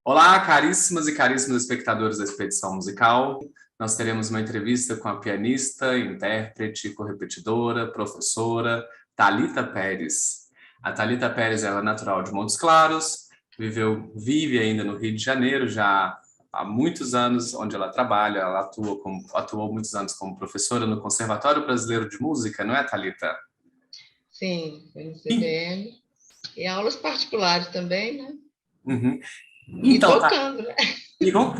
Olá, caríssimas e caríssimos espectadores da Expedição Musical. Nós teremos uma entrevista com a pianista, intérprete, correpetidora, professora Thalita Pérez. A Thalita Pérez é natural de Montes Claros, vive ainda no Rio de Janeiro já há muitos anos, onde ela trabalha. Ela atuou muitos anos como professora no Conservatório Brasileiro de Música, não é, Thalita? Sim, foi no CBM. E aulas particulares também, né? Uhum. E Então, tocando, né?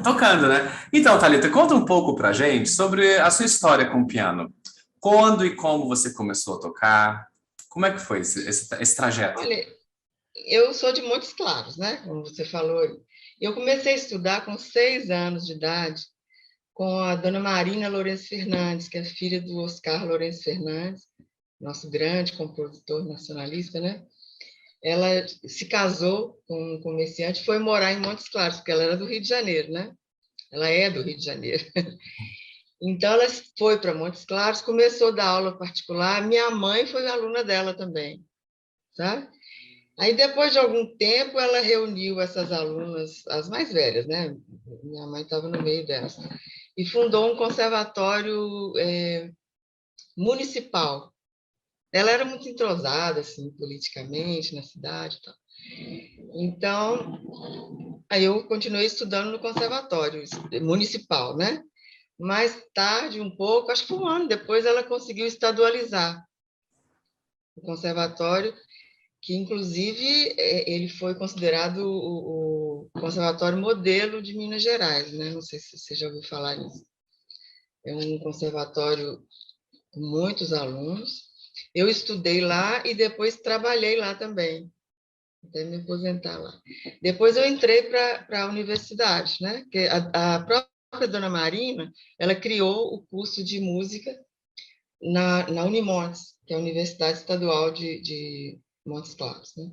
tocando, né? Então, Thalita, conta um pouco pra gente sobre a sua história com o piano. Quando e como você começou a tocar? Como é que foi esse trajeto? Olha, eu sou de Montes Claros, né? Como você falou. Eu comecei a estudar com 6 anos de idade com a dona Marina Lourenço Fernandes, que é filha do Oscar Lourenço Fernandes, nosso grande compositor nacionalista, né? Ela se casou com um comerciante, foi morar em Montes Claros, porque ela era do Rio de Janeiro, né? Ela é do Rio de Janeiro. Então, ela foi para Montes Claros, começou a dar aula particular. Minha mãe foi aluna dela também, tá? Aí, depois de algum tempo, ela reuniu essas alunas, as mais velhas, né? Minha mãe estava no meio delas, e fundou um conservatório municipal. Ela era muito entrosada, assim, politicamente, na cidade e tal. Então, aí eu continuei estudando no conservatório municipal, né? Mais tarde, um pouco, acho que um ano depois, ela conseguiu estadualizar o conservatório, que, inclusive, ele foi considerado o conservatório modelo de Minas Gerais, né? Não sei se você já ouviu falar nisso. É um conservatório com muitos alunos. Eu estudei lá e depois trabalhei lá também, até me aposentar lá. Depois eu entrei para a universidade, né? Que a própria dona Marina, ela criou o curso de música na Unimontes, que é a Universidade Estadual de Montes Claros, né?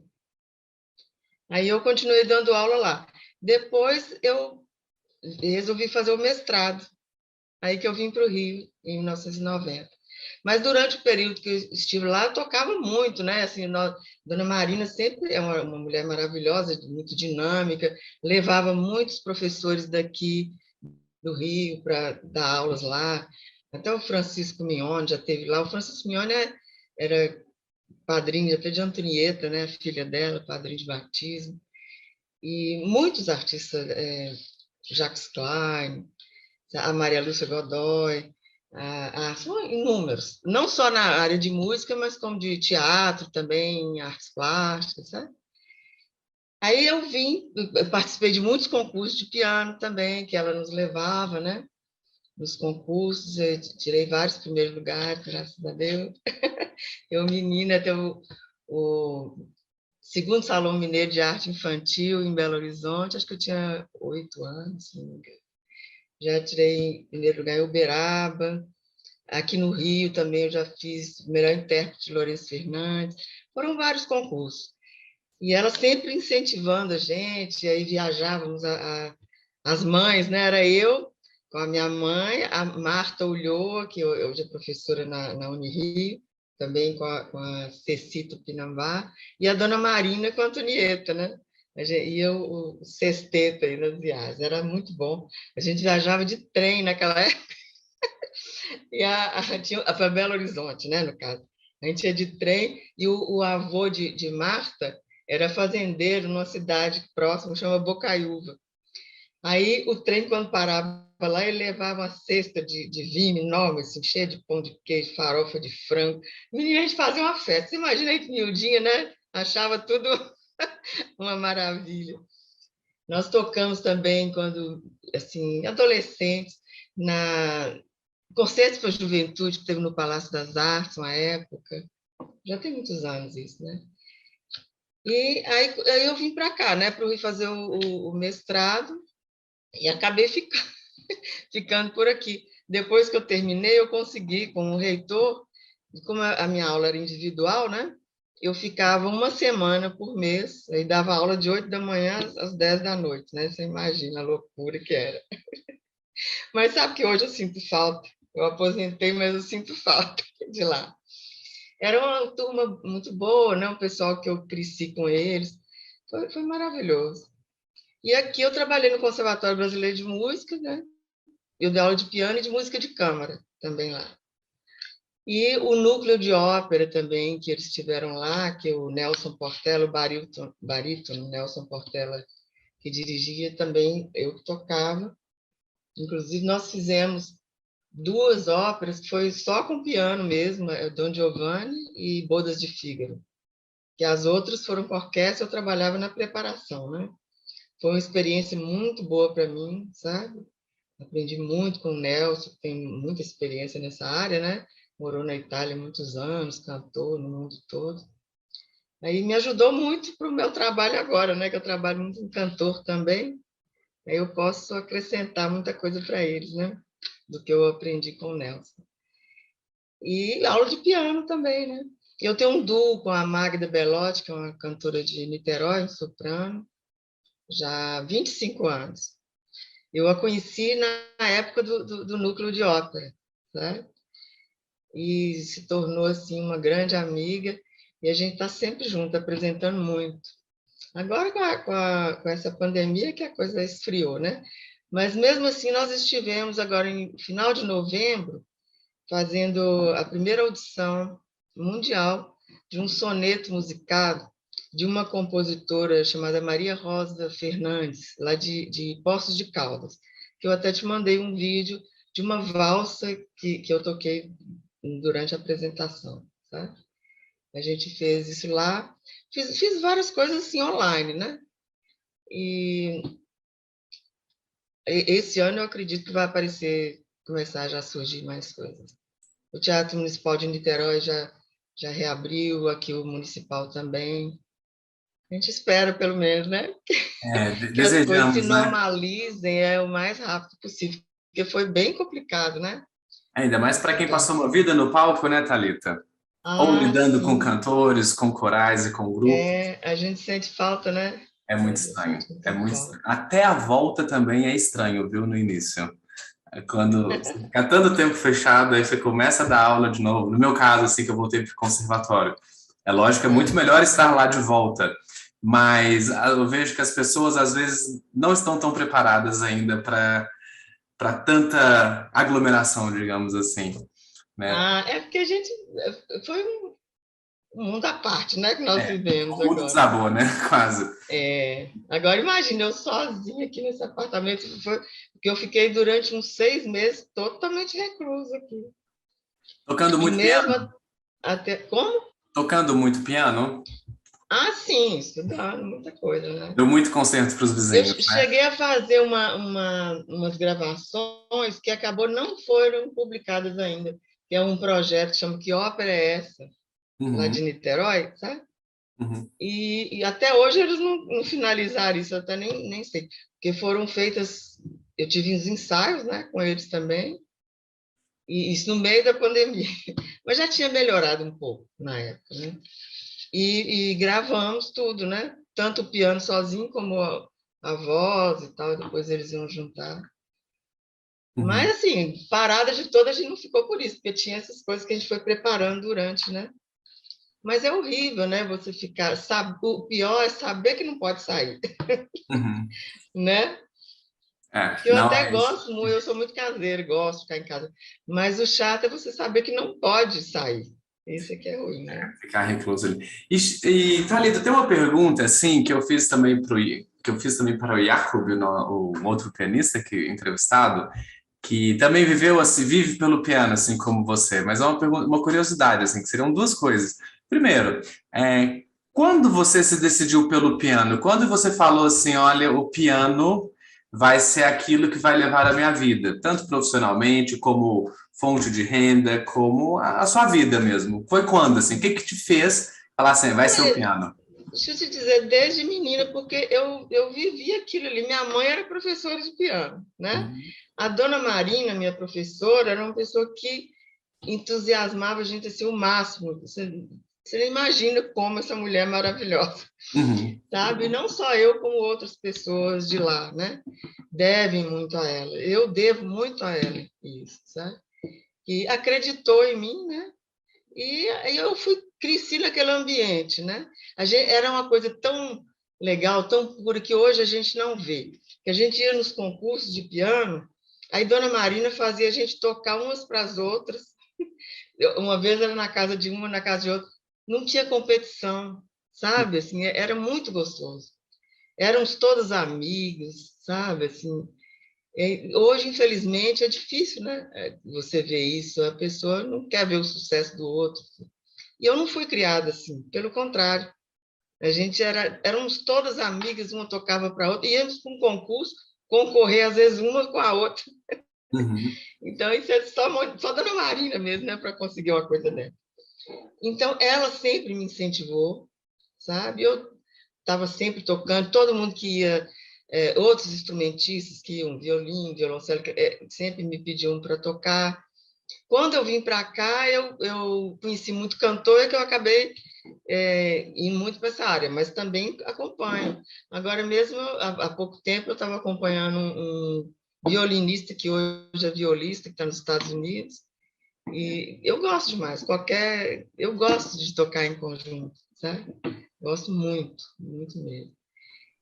Aí eu continuei dando aula lá. Depois eu resolvi fazer o mestrado, aí que eu vim para o Rio, em 1990. Mas durante o período que eu estive lá, eu tocava muito, né? Assim, Dona Marina sempre é uma mulher maravilhosa, muito dinâmica, levava muitos professores daqui do Rio para dar aulas lá. Até o Francisco Mignone já teve lá. O Francisco Mignone era padrinho até de Antonieta, né? Filha dela, padrinho de batismo. E muitos artistas, Jacques Klein, a Maria Lúcia Godoy, são inúmeros, não só na área de música, mas como de teatro também, artes plásticas, sabe? Aí eu participei de muitos concursos de piano também, que ela nos levava, né? Nos concursos, eu tirei vários primeiros lugares, graças a Deus. Eu, menina, até o segundo Salão Mineiro de Arte Infantil em Belo Horizonte, acho que eu tinha 8 anos, se não me engano. Já tirei em primeiro lugar em Uberaba. Aqui no Rio também eu já fiz melhor intérprete de Lourenço Fernandes. Foram vários concursos. E ela sempre incentivando a gente, aí viajávamos as mães, né? Era eu com a minha mãe, a Marta Ulloa, que hoje é professora na Unirio, também com a Ceci Tupinambá, e a dona Marina com a Antonieta, né? E eu, o sexteto aí nas viagens, era muito bom. A gente viajava de trem naquela época, e para Belo Horizonte, né, no caso. A gente ia de trem, e o avô de Marta era fazendeiro numa cidade próxima, chama Bocaiúva. Aí o trem, quando parava lá, ele levava uma cesta de vinho enorme, assim, cheia de pão de queijo, farofa de frango. Menina, a gente fazia uma festa. Você imagina aí que miudinha, né? Achava tudo uma maravilha. Nós tocamos também quando, assim, adolescentes, na Concertos para a Juventude, que teve no Palácio das Artes, uma época. Já tem muitos anos isso, né? E aí eu vim para cá, né, para o Rio fazer o mestrado, e acabei ficando por aqui. Depois que eu terminei, eu consegui, com o reitor, e como a minha aula era individual, né? Eu ficava uma semana por mês, e dava aula de 8 da manhã às 10 da noite, né? Você imagina a loucura que era. Mas sabe que hoje eu sinto falta. Eu aposentei, mas eu sinto falta de lá. Era uma turma muito boa, né? O pessoal que eu cresci com eles. Foi maravilhoso. E aqui eu trabalhei no Conservatório Brasileiro de Música, né? Eu dei aula de piano e de música de câmara também lá. E o núcleo de ópera também, que eles tiveram lá, que o Nelson Portela, o barítono Nelson Portela, que dirigia também, eu que tocava. Inclusive, nós fizemos 2 óperas, que foi só com piano mesmo, Don Giovanni e Bodas de Fígaro. Que as outras foram com orquestra, eu trabalhava na preparação, né? Foi uma experiência muito boa para mim, sabe? Aprendi muito com o Nelson, que tem muita experiência nessa área, né? Morou na Itália há muitos anos, cantou no mundo todo. Aí me ajudou muito para o meu trabalho agora, né? Que eu trabalho muito em cantor também. Aí eu posso acrescentar muita coisa para eles, né? Do que eu aprendi com o Nelson. E aula de piano também, né? Eu tenho um duo com a Magda Belotti, que é uma cantora de Niterói, soprano, já há 25 anos. Eu a conheci na época do núcleo de ópera, né? E se tornou assim uma grande amiga, e a gente está sempre junto, apresentando muito. Agora, com essa pandemia, que a coisa esfriou, né? Mas, mesmo assim, nós estivemos agora, em final de novembro, fazendo a primeira audição mundial de um soneto musicado de uma compositora chamada Maria Rosa Fernandes, lá de Poços de Caldas, que eu até te mandei um vídeo de uma valsa que eu toquei durante a apresentação, sabe? A gente fez isso lá, fiz várias coisas assim online, né? E esse ano eu acredito que vai aparecer, começar já a surgir mais coisas. O Teatro Municipal de Niterói já reabriu, aqui o Municipal também. A gente espera, pelo menos, né? Que as coisas se Desejamos, né? normalizem o mais rápido possível, porque foi bem complicado, né? Ainda mais para quem Então, passou uma vida no palco, né, Thalita? Ou lidando com sim, cantores, com corais e com grupos. a gente sente falta, né? É A muito gente estranho. sente É muita muito falta. estranho. Até a volta também é estranho, viu, no início. É quando você fica tanto tempo fechado, aí você começa a dar aula de novo. No meu caso, assim, que eu voltei para o conservatório. É lógico que é muito melhor estar lá de volta, mas eu vejo que as pessoas, às vezes, não estão tão preparadas ainda para tanta aglomeração, digamos assim, né? É porque a gente foi um mundo à parte, né, que nós vivemos O mundo agora. desabou, né? Quase. Agora imagina, eu sozinha aqui nesse apartamento, porque eu fiquei durante uns 6 meses totalmente reclusa aqui. Tocando E muito mesmo piano? até. Como? Tocando muito piano? Ah, sim, estudando, muita coisa, né? Deu muito concerto para os Eu vizinhos, né? cheguei a fazer umas gravações que acabou não foram publicadas ainda, que é um projeto que chama Que Ópera é Essa? Lá de Uhum, Niterói, sabe? uhum, E até hoje eles não finalizaram isso, eu até nem sei, porque foram feitas, eu tive uns ensaios, né, com eles também, e isso no meio da pandemia, mas já tinha melhorado um pouco na época, né? E gravamos tudo, né? Tanto o piano sozinho como a voz e tal, depois eles iam juntar. uhum. Mas, assim, parada de toda a gente não ficou por isso, porque tinha essas coisas que a gente foi preparando durante, né? Mas é horrível, né? Você ficar. O pior é saber que não pode sair, Uhum. né? Que eu Não, até gosto, eu sou muito caseira, gosto de ficar em casa. Mas o chato é você saber que não pode sair. Isso é que é ruim, né? ficar recluso ali. Thalita, tem uma pergunta assim que eu fiz também para o Jacob, o outro pianista que entrevistado, que também viveu assim, vive pelo piano, assim como você. Mas é uma pergunta, uma curiosidade assim, que seriam duas coisas. Primeiro, quando você se decidiu pelo piano? Quando você falou assim, olha, o piano vai ser aquilo que vai levar a minha vida, tanto profissionalmente como fonte de renda, como a sua vida mesmo. Foi quando, assim? O que que te fez falar assim, vai ser o Olha, piano? deixa eu te dizer, desde menina, porque eu vivi aquilo ali. Minha mãe era professora de piano, né? Uhum, A dona Marina, minha professora, era uma pessoa que entusiasmava a gente assim, o máximo. Você não imagina como essa mulher é maravilhosa, uhum, sabe? Não só eu, como outras pessoas de lá, né? Devem muito a ela. Eu devo muito a ela isso, sabe? Que acreditou em mim, né? E aí eu cresci naquele ambiente, né? Era uma coisa tão legal, tão pura, que hoje a gente não vê. Que a gente ia nos concursos de piano, aí Dona Marina fazia a gente tocar umas para as outras. Uma vez era na casa de uma, na casa de outra. Não tinha competição, sabe? Assim, era muito gostoso. Éramos todos amigos, sabe? Assim, hoje, infelizmente, é difícil, né? Você vê isso, a pessoa não quer ver o sucesso do outro. E eu não fui criada assim, pelo contrário. A gente éramos todas amigas, uma tocava para a outra, íamos para um concurso, concorrer, às vezes, uma com a outra. Uhum. Então, isso é só Dona Marina mesmo, né, para conseguir uma coisa dessa. Então, ela sempre me incentivou, sabe? Eu estava sempre tocando, todo mundo que ia, outros instrumentistas que iam, violino, violoncelo, sempre me pediam para tocar. Quando eu vim para cá, eu conheci muito cantor, que eu acabei indo muito para essa área, mas também acompanho. Agora mesmo, há pouco tempo, eu estava acompanhando um violinista, que hoje é violista, que está nos Estados Unidos, e eu gosto demais, eu gosto de tocar em conjunto, sabe? Gosto muito, muito mesmo.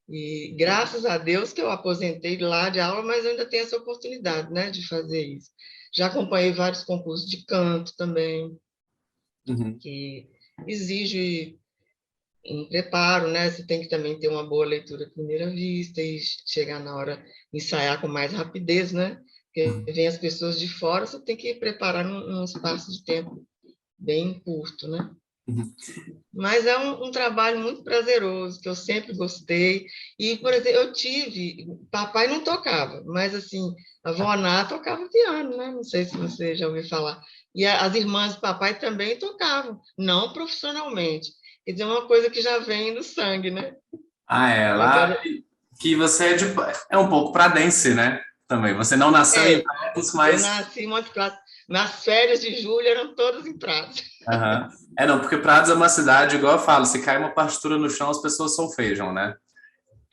E graças a Deus que eu aposentei lá de aula, mas eu ainda tenho essa oportunidade, né, de fazer isso. Já acompanhei vários concursos de canto também, Uhum. que exige um preparo, né? Você tem que também ter uma boa leitura à primeira vista e chegar na hora, ensaiar com mais rapidez, né? Porque Uhum. vem as pessoas de fora, você tem que preparar num espaço de tempo bem curto, né? Uhum. Mas é um trabalho muito prazeroso, que eu sempre gostei. E, por exemplo, papai não tocava, mas assim, a avó Ná tocava piano, né? Não sei se você já ouviu falar. E as irmãs do papai também tocavam, não profissionalmente. Quer dizer, uma coisa que já vem do sangue, né? Ah, é, lá Agora, que você é um pouco pradense, né? Também. Você não nasceu em é, Prados, eu mas. nasci em Montes Claros. Nas férias de julho eram todas em prazo. Aham. É, não, porque Prados é uma cidade, igual eu falo, se cai uma partitura no chão, as pessoas solfejam, né?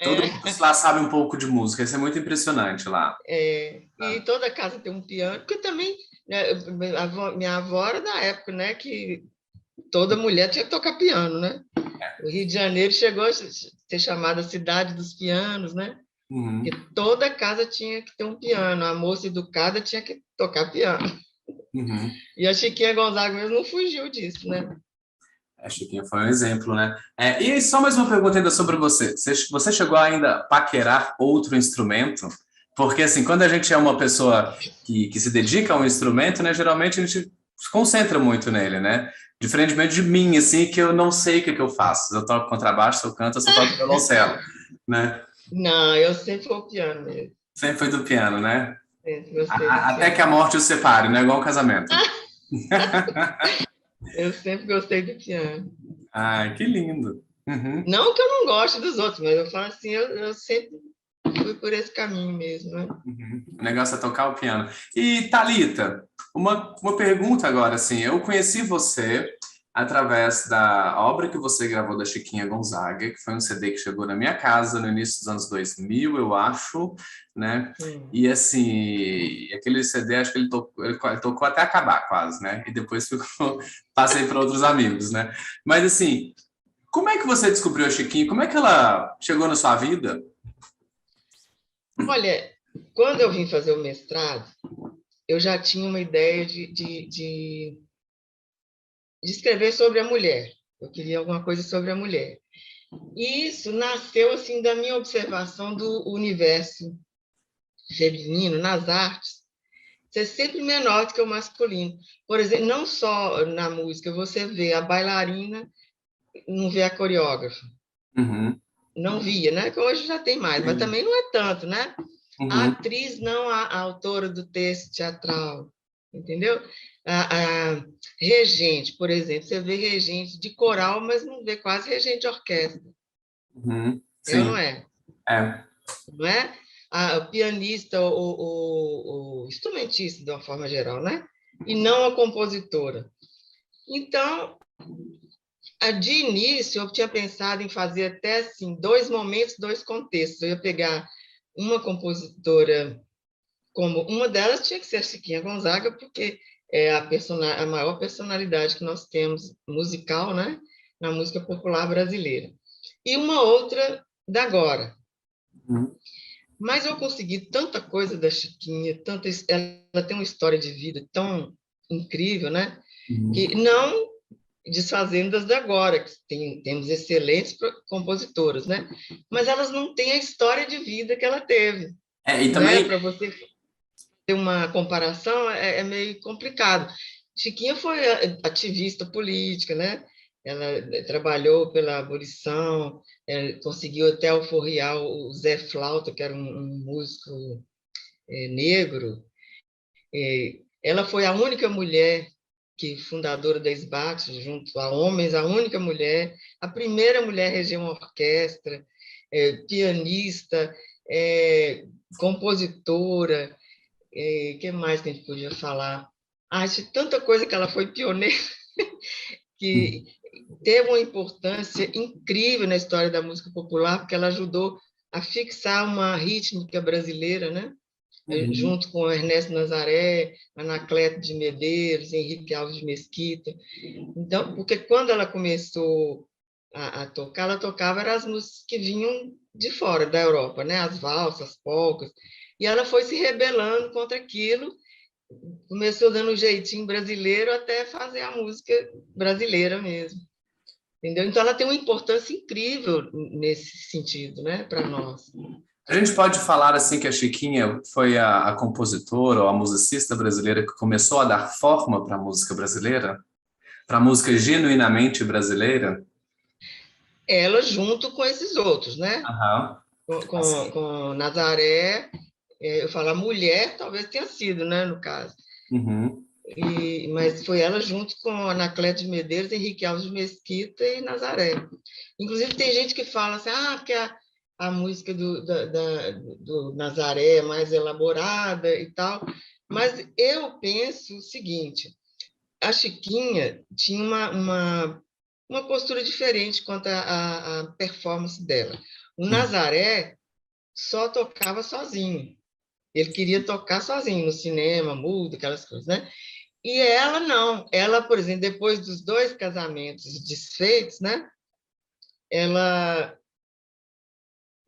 Todo É, mundo lá sabe um pouco de música, isso é muito impressionante lá. e toda casa tem um piano, porque também, né, minha avó era da época, né, que toda mulher tinha que tocar piano, né? O Rio de Janeiro chegou a ser chamada cidade dos pianos, né? Uhum, Porque toda casa tinha que ter um piano, a moça educada tinha que tocar piano. uhum. E a Chiquinha Gonzaga mesmo não fugiu disso, né? A Chiquinha foi um exemplo, né? É, e aí, só mais uma pergunta ainda sobre você. Você chegou ainda a paquerar outro instrumento? Porque, assim, quando a gente é uma pessoa que se dedica a um instrumento, né, geralmente a gente se concentra muito nele, né? Diferentemente de mim, assim, que eu não sei o que eu faço. Eu toco contrabaixo, eu canto, eu só toco violoncelo, né? Não, eu sempre fui o piano mesmo. Sempre foi do piano, né? Sempre gostei do Até que a piano. morte os separe, né? Igual um casamento. Eu sempre gostei do piano. Ai, que lindo. Uhum. Não que eu não goste dos outros, mas eu falo assim, eu sempre fui por esse caminho mesmo, né? Uhum. O negócio é tocar o piano. E, Thalita, uma pergunta agora, assim, eu conheci você através da obra que você gravou da Chiquinha Gonzaga, que foi um CD que chegou na minha casa no início dos anos 2000, eu acho, né? Sim. E, assim, aquele CD, acho que ele tocou até acabar quase, né? E depois ficou, passei para outros amigos, né? Mas, assim, como é que você descobriu a Chiquinha? Como é que ela chegou na sua vida? Olha, quando eu vim fazer o mestrado, eu já tinha uma ideia de escrever sobre a mulher. Eu queria alguma coisa sobre a mulher. E isso nasceu assim da minha observação do universo feminino nas artes ser sempre menor do que o masculino. Por exemplo, não só na música, você vê a bailarina, não vê a coreógrafa. Uhum, Não via, né? Que hoje já tem mais, mas também não é tanto, né? A uhum, atriz não a autora do texto teatral, entendeu? A regente, por exemplo, você vê regente de coral, mas não vê quase regente de orquestra, uhum, é ou não sim. é? É. Não é? O pianista, o instrumentista, de uma forma geral, né? E não a compositora. Então, de início, eu tinha pensado em fazer até assim, dois momentos, dois contextos. Eu ia pegar uma compositora, como uma delas tinha que ser a Chiquinha Gonzaga, porque é a maior personalidade que nós temos musical, né? Na música popular brasileira. E uma outra da agora. Uhum. Mas eu consegui tanta coisa da Chiquinha, ela tem uma história de vida tão incrível, né? Uhum. Que não desfazendo das de agora, que temos excelentes compositoras, né? Mas elas não têm a história de vida que ela teve, E né? também Para você ter uma comparação é meio complicado. Chiquinha foi ativista política, né? Ela trabalhou pela abolição, conseguiu até alforriar o Zé Flauta, que era um músico negro. Ela foi a única mulher que fundadora da SBAT, junto a homens, a única mulher, a primeira mulher a reger uma orquestra, pianista, compositora, que mais que a gente podia falar? Acho tanta coisa que ela foi pioneira, que teve uma importância incrível na história da música popular, porque ela ajudou a fixar uma rítmica brasileira, né? Uhum. Junto com Ernesto Nazaré, Anacleto de Medeiros, Henrique Alves de Mesquita. Então, porque quando ela começou a tocar, ela tocava eram as músicas que vinham de fora da Europa, né? As valsas, as polcas, e ela foi se rebelando contra aquilo, começou dando um jeitinho brasileiro até fazer a música brasileira mesmo. Entendeu? Então, ela tem uma importância incrível nesse sentido, né, para nós. a gente pode falar assim que a Chiquinha foi a compositora ou a musicista brasileira que começou a dar forma para a música brasileira, para a música genuinamente brasileira. Ela junto com esses outros, né? Aham. Com Nazaré, eu falo a mulher, talvez tenha sido, né, no caso. Uhum. Mas foi ela junto com Anacleto de Medeiros, Henrique Alves de Mesquita e Nazaré. Inclusive, tem gente que fala assim, porque a música do Nazaré é mais elaborada e tal. Mas eu penso o seguinte, a Chiquinha tinha uma postura diferente quanto à performance dela. O Nazaré só tocava sozinho. Ele queria tocar sozinho no cinema, mudo, aquelas coisas, né? E ela não. Ela, por exemplo, depois dos dois casamentos desfeitos, né? Ela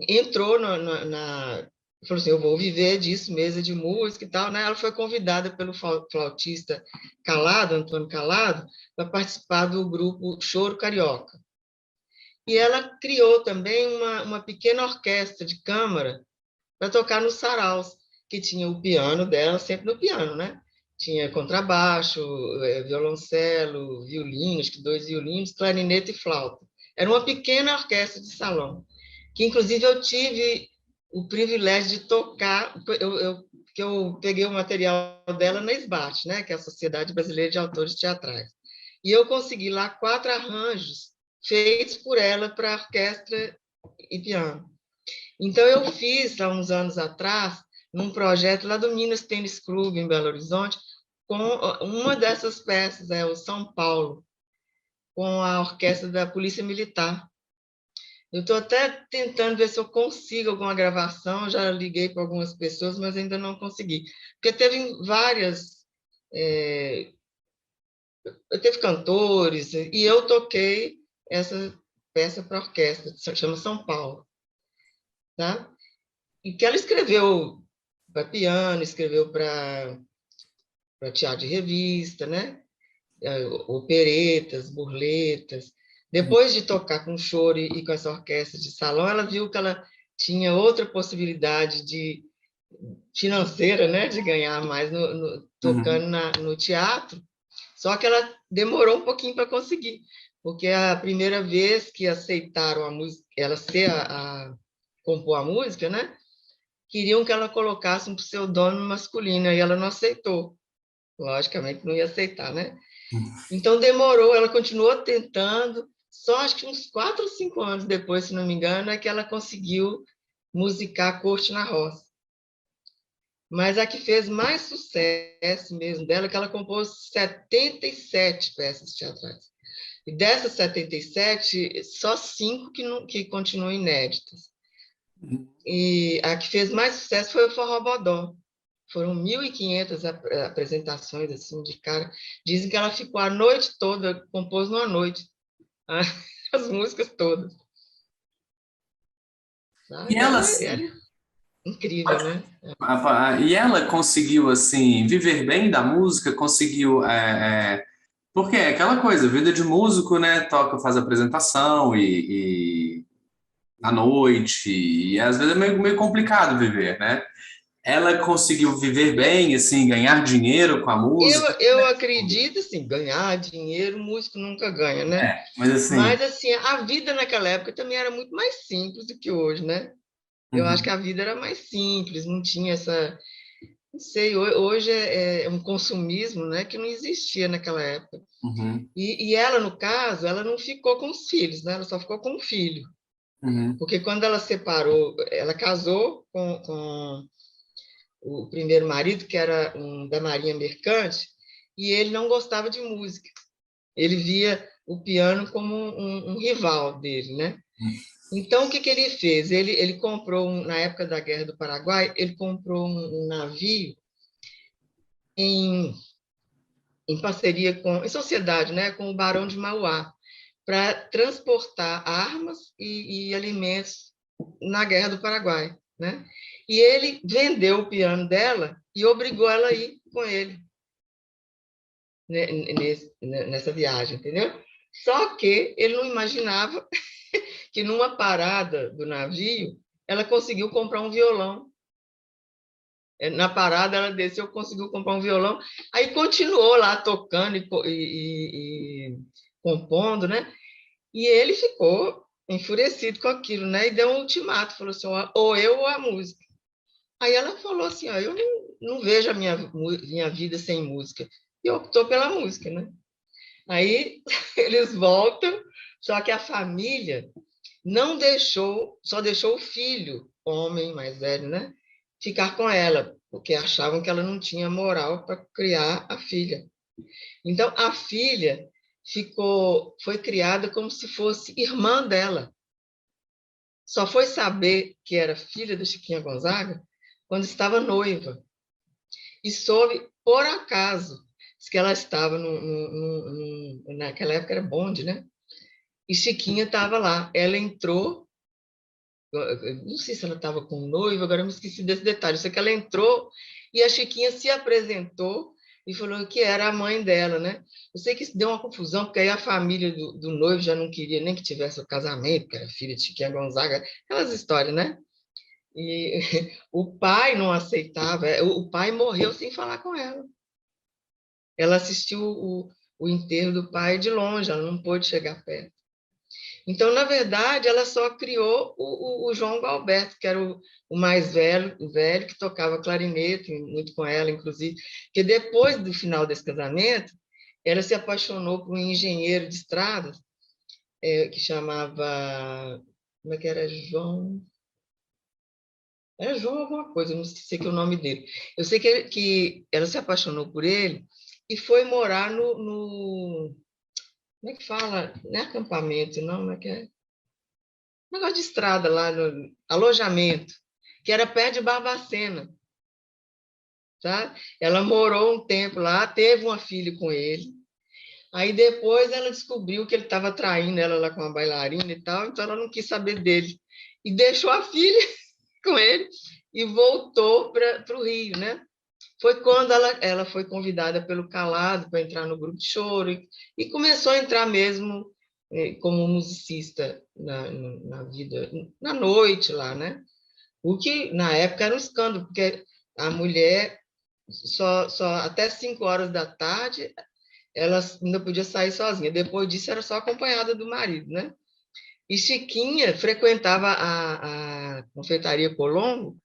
entrou falou assim, eu vou viver disso, mesa de música e tal, né? Ela foi convidada pelo flautista Calado, Antônio Calado, para participar do grupo Choro Carioca. E ela criou também uma pequena orquestra de câmara para tocar nos saraus, que tinha o piano dela, sempre no piano, né? Tinha contrabaixo, violoncelo, violino, acho que dois violinos, clarinete e flauta. Era uma pequena orquestra de salão, que inclusive eu tive o privilégio de tocar, que eu peguei o material dela na SBAT, né? Que é a Sociedade Brasileira de Autores Teatrais. E eu consegui lá 4 arranjos feitos por ela para orquestra e piano. Então, eu fiz, há uns anos atrás, num projeto lá do Minas Tênis Clube, em Belo Horizonte, com uma dessas peças, o São Paulo, com a orquestra da Polícia Militar. Eu estou até tentando ver se eu consigo alguma gravação, já liguei para algumas pessoas, mas ainda não consegui. Porque teve várias. É, teve cantores, e eu toquei essa peça para orquestra, chama São Paulo. Tá? E que ela escreveu para piano, escreveu para teatro de revista, né? Operetas, burletas. Depois de tocar com choro e com essa orquestra de salão, ela viu que ela tinha outra possibilidade de financeira, né, de ganhar mais Uhum. tocando no teatro. Só que ela demorou um pouquinho para conseguir, porque a primeira vez que aceitaram a música, ela ser compor a música, né? Queriam que ela colocasse um pseudônimo masculino, e ela não aceitou. Logicamente, não ia aceitar, né? Então, demorou, ela continuou tentando, só acho que uns 4 ou 5 anos depois, se não me engano, é que ela conseguiu musicar Corte na Roça. Mas a que fez mais sucesso mesmo dela, é que ela compôs 77 peças teatrais. E dessas 77, só 5 que continuam inéditas. E a que fez mais sucesso foi o Forrobodó. Foram 1.500 apresentações assim de cara. Dizem que ela ficou a noite toda, compôs numa noite, as músicas todas. Tá? E Então, ela, era incrível, né? e ela conseguiu, assim, viver bem da música, conseguiu... porque é aquela coisa, vida de músico, né? Toca, faz apresentação e à noite, e às vezes é meio complicado viver, né? Ela conseguiu viver bem, assim, ganhar dinheiro com a música. Eu acredito, assim, ganhar dinheiro, músico nunca ganha, né? Mas assim, Mas, assim, a vida naquela época também era muito mais simples do que hoje, né? Eu acho que uhum, a vida era mais simples, não tinha essa... Não sei, hoje é um consumismo, né, que não existia naquela época. uhum, E ela, no caso, ela não ficou com os filhos, né? Ela só ficou com o filho. uhum, Porque quando ela separou, ela casou com o primeiro marido, que era da Marinha Mercante, e ele não gostava de música. Ele via o piano como um rival dele, né? Então, o que ele fez? Ele comprou, na época da Guerra do Paraguai, ele comprou um navio em, em parceria em sociedade, né, com o Barão de Mauá, para transportar armas e alimentos na Guerra do Paraguai, né? E ele vendeu o piano dela e obrigou ela a ir com ele, né, nessa viagem, entendeu? Só que ele não imaginava que numa parada do navio ela conseguiu comprar um violão. Na parada ela desceu, conseguiu comprar um violão, aí continuou lá tocando e compondo, né? E ele ficou enfurecido com aquilo, né? E deu um ultimato, falou assim, ou eu ou a música. Aí ela falou assim, ó, eu não vejo a minha vida sem música. E optou pela música, né? Aí eles voltam, só que a família não deixou, só deixou o filho, homem mais velho, né? Ficar com ela, porque achavam que ela não tinha moral para criar a filha. Então, a filha foi criada como se fosse irmã dela. Só foi saber que era filha da Chiquinha Gonzaga quando estava noiva. E soube, por acaso, que ela estava naquela época era bonde, né? E Chiquinha estava lá. Ela entrou, não sei se ela estava com noivo, agora eu me esqueci desse detalhe. Só que ela entrou e a Chiquinha se apresentou e falou que era a mãe dela, né? Eu sei que isso deu uma confusão, porque aí a família do noivo já não queria nem que tivesse o casamento, que era filha de Chiquinha Gonzaga, aquelas histórias, né? E o pai não aceitava, o pai morreu sem falar com ela. Ela assistiu o enterro do pai de longe, ela não pôde chegar perto. Então, na verdade, ela só criou o João Galberto, que era o mais velho, o velho que tocava clarinete, muito com ela, inclusive, que depois do final desse casamento, ela se apaixonou por um engenheiro de estradas, que chamava... Como é que era? Era João alguma coisa, não sei que é o nome dele. Eu sei que ela se apaixonou por ele e foi morar como é que fala? Não é acampamento, não, como é que é? Negócio de estrada lá, no alojamento, que era perto de Barbacena, tá? Ela morou um tempo lá, teve uma filha com ele. Aí depois ela descobriu que ele estava traindo ela lá com uma bailarina e tal, então ela não quis saber dele. E deixou a filha com ele e voltou para o Rio, né? Foi quando ela foi convidada pelo Calado para entrar no grupo de choro e começou a entrar mesmo como musicista na vida, na noite lá, né? O que na época era um escândalo, porque a mulher só até 5 horas da tarde ela ainda podia sair sozinha. Depois disso era só acompanhada do marido, né? E Chiquinha frequentava a confeitaria Colombo,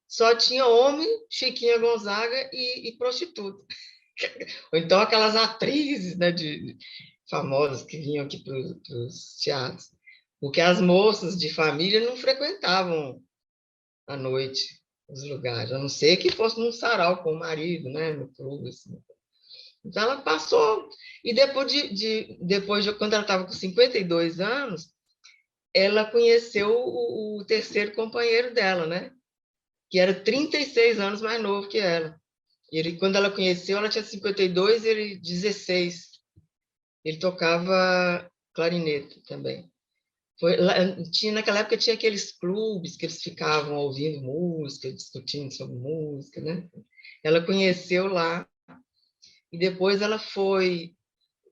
só tinha homem, Chiquinha Gonzaga e prostituta. Ou então aquelas atrizes, né, famosas que vinham aqui para os teatros. Porque as moças de família não frequentavam à noite os lugares, a não ser que fosse num sarau com o marido, né, no clube. Assim. Então ela passou. E depois de quando ela estava com 52 anos, ela conheceu o terceiro companheiro dela, né? Que era 36 anos mais novo que ela. Quando ela conheceu, ela tinha 52 e ele 16. Ele tocava clarinete também. Naquela época tinha aqueles clubes que eles ficavam ouvindo música, discutindo sobre música, né? Ela conheceu lá e depois ela foi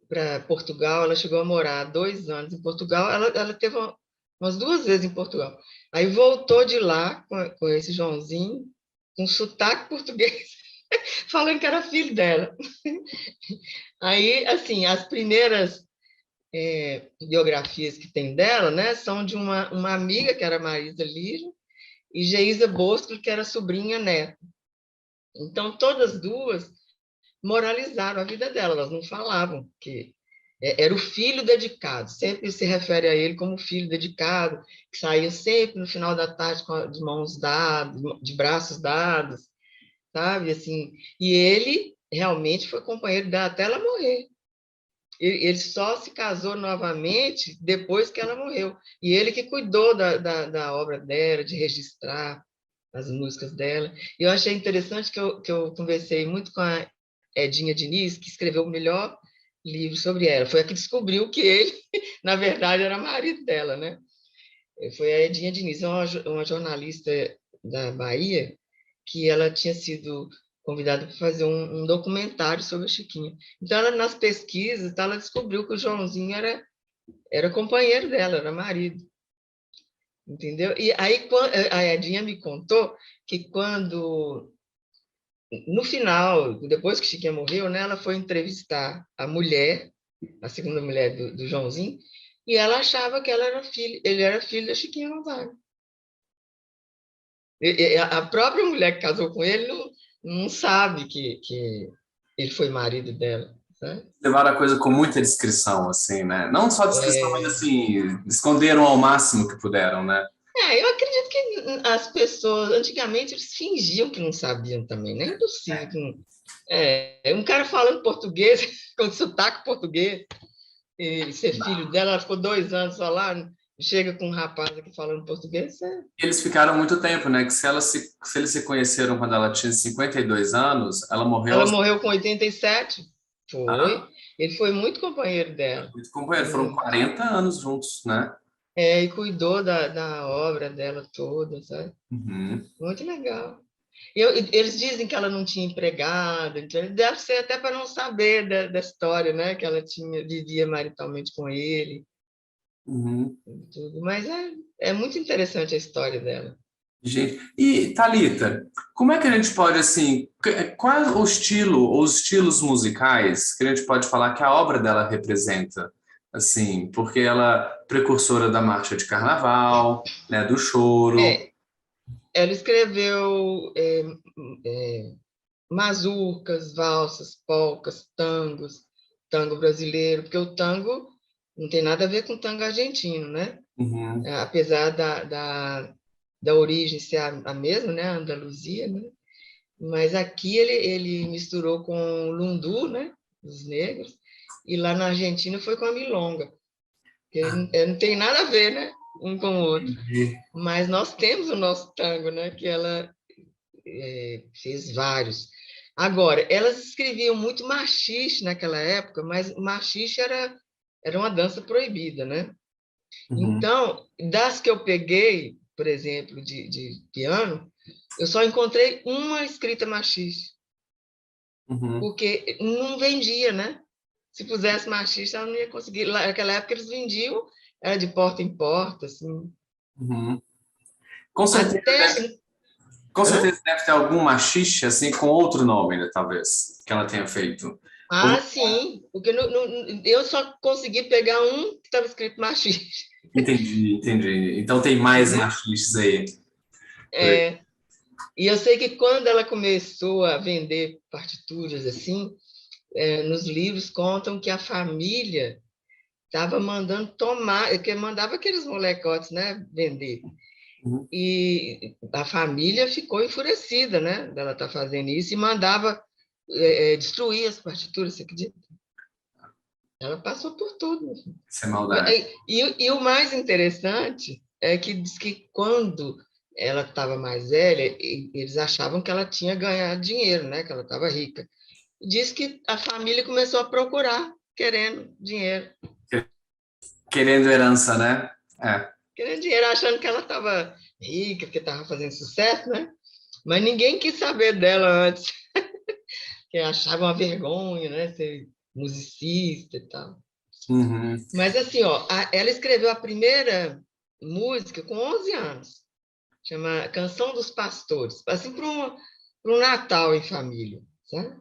para Portugal. Ela chegou a morar 2 anos em Portugal. Ela teve umas 2 vezes em Portugal. Aí voltou de lá com esse Joãozinho, com sotaque português, falando que era filho dela. Aí, assim, as primeiras biografias que tem dela, né, são de uma amiga, que era Marisa Lijo, e Geisa Bosco, que era sobrinha neta. Então, todas duas moralizaram a vida dela, elas não falavam que era o filho dedicado, sempre se refere a ele como filho dedicado, que saía sempre no final da tarde de mãos dadas, de braços dados, sabe? Assim, e ele realmente foi companheiro dela até ela morrer. Ele só se casou novamente depois que ela morreu. E ele que cuidou da obra dela, de registrar as músicas dela. E eu achei interessante que eu conversei muito com a Edinha Diniz, que escreveu o melhor livro sobre ela. Foi a que descobriu que ele, na verdade, era marido dela, né? Foi a Edinha Diniz, uma jornalista da Bahia, que ela tinha sido convidada para fazer um documentário sobre a Chiquinha. Então, nas pesquisas, ela descobriu que o Joãozinho era companheiro dela, era marido, entendeu? E aí a Edinha me contou que no final, depois que Chiquinha morreu, né, ela foi entrevistar a mulher, a segunda mulher do Joãozinho, e ela achava que ele era filho da Chiquinha Gonzaga. A própria mulher que casou com ele não sabe que ele foi marido dela, né? Levaram a coisa com muita discrição, assim, né? Não só discrição, mas É, assim, esconderam ao máximo que puderam, né? eu acredito que as pessoas, antigamente, eles fingiam que não sabiam também, né? É impossível. Um cara falando português, com sotaque português, e ser filho dela, ela ficou 2 anos só lá, chega com um rapaz aqui falando português, Eles ficaram muito tempo, né? Que se eles se conheceram quando ela tinha 52 anos, ela morreu ela aos... morreu com 87, foi. Ah, Ele foi muito companheiro dela. muito companheiro, foram 40 anos juntos, né? E cuidou da obra dela toda, sabe? Uhum. Muito legal. Eles dizem que ela não tinha empregada, então deve ser até para não saber da história, né? Que ela vivia maritalmente com ele, Uhum. e tudo. Mas é muito interessante a história dela. Gente, e Thalita, como é que a gente pode, assim, qual é o estilo ou os estilos musicais que a gente pode falar que a obra dela representa? Assim, porque ela é precursora da marcha de carnaval, né, do choro. É, ela escreveu é, mazurcas, valsas, polcas, tangos, tango brasileiro, porque o tango não tem nada a ver com o tango argentino, né? Uhum. Apesar da origem ser a mesma, né? A Andaluzia, né? Mas aqui ele misturou com o lundu, né? Os negros, e lá na Argentina foi com a milonga, que não tem nada a ver, né? Um com o outro. Mas nós temos o nosso tango, né? Que ela fez vários. Agora, elas escreviam muito machixe naquela época, mas o machixe era uma dança proibida, né? Uhum. Então, das que eu peguei, por exemplo, de piano, eu só encontrei uma escrita machixe, Uhum. porque não vendia, né? Se pusesse machixe, ela não ia conseguir. Naquela época, eles vendiam, era de porta em porta, assim. Uhum. Com certeza, Até. com Hã? certeza deve ter algum machixe, assim, com outro nome, né, talvez, que ela tenha feito. Ah, sim, porque eu só consegui pegar um que estava escrito machixe, Entendi, entendi. Então tem mais entendeu? machixes aí. Por aí. É, e eu sei que quando ela começou a vender partituras assim, nos livros contam que a família estava mandando tomar, que mandava aqueles molecotes, né, vender. Uhum. E a família ficou enfurecida, né, dela estar fazendo isso e mandava destruir as partituras, você acredita? Ela passou por tudo. Isso é maldade. E o mais interessante é que diz que quando ela estava mais velha, eles achavam que ela tinha ganhado dinheiro, né, que ela estava rica. Diz que a família começou a procurar, querendo dinheiro. Querendo herança, né? É. querendo dinheiro, achando que ela estava rica, porque estava fazendo sucesso, né? Mas ninguém quis saber dela antes, que achava uma vergonha, né? Ser musicista e tal. Uhum. Mas assim, ó, ela escreveu a primeira música com 11 anos, chama Canção dos Pastores, assim para um Natal em família, sabe?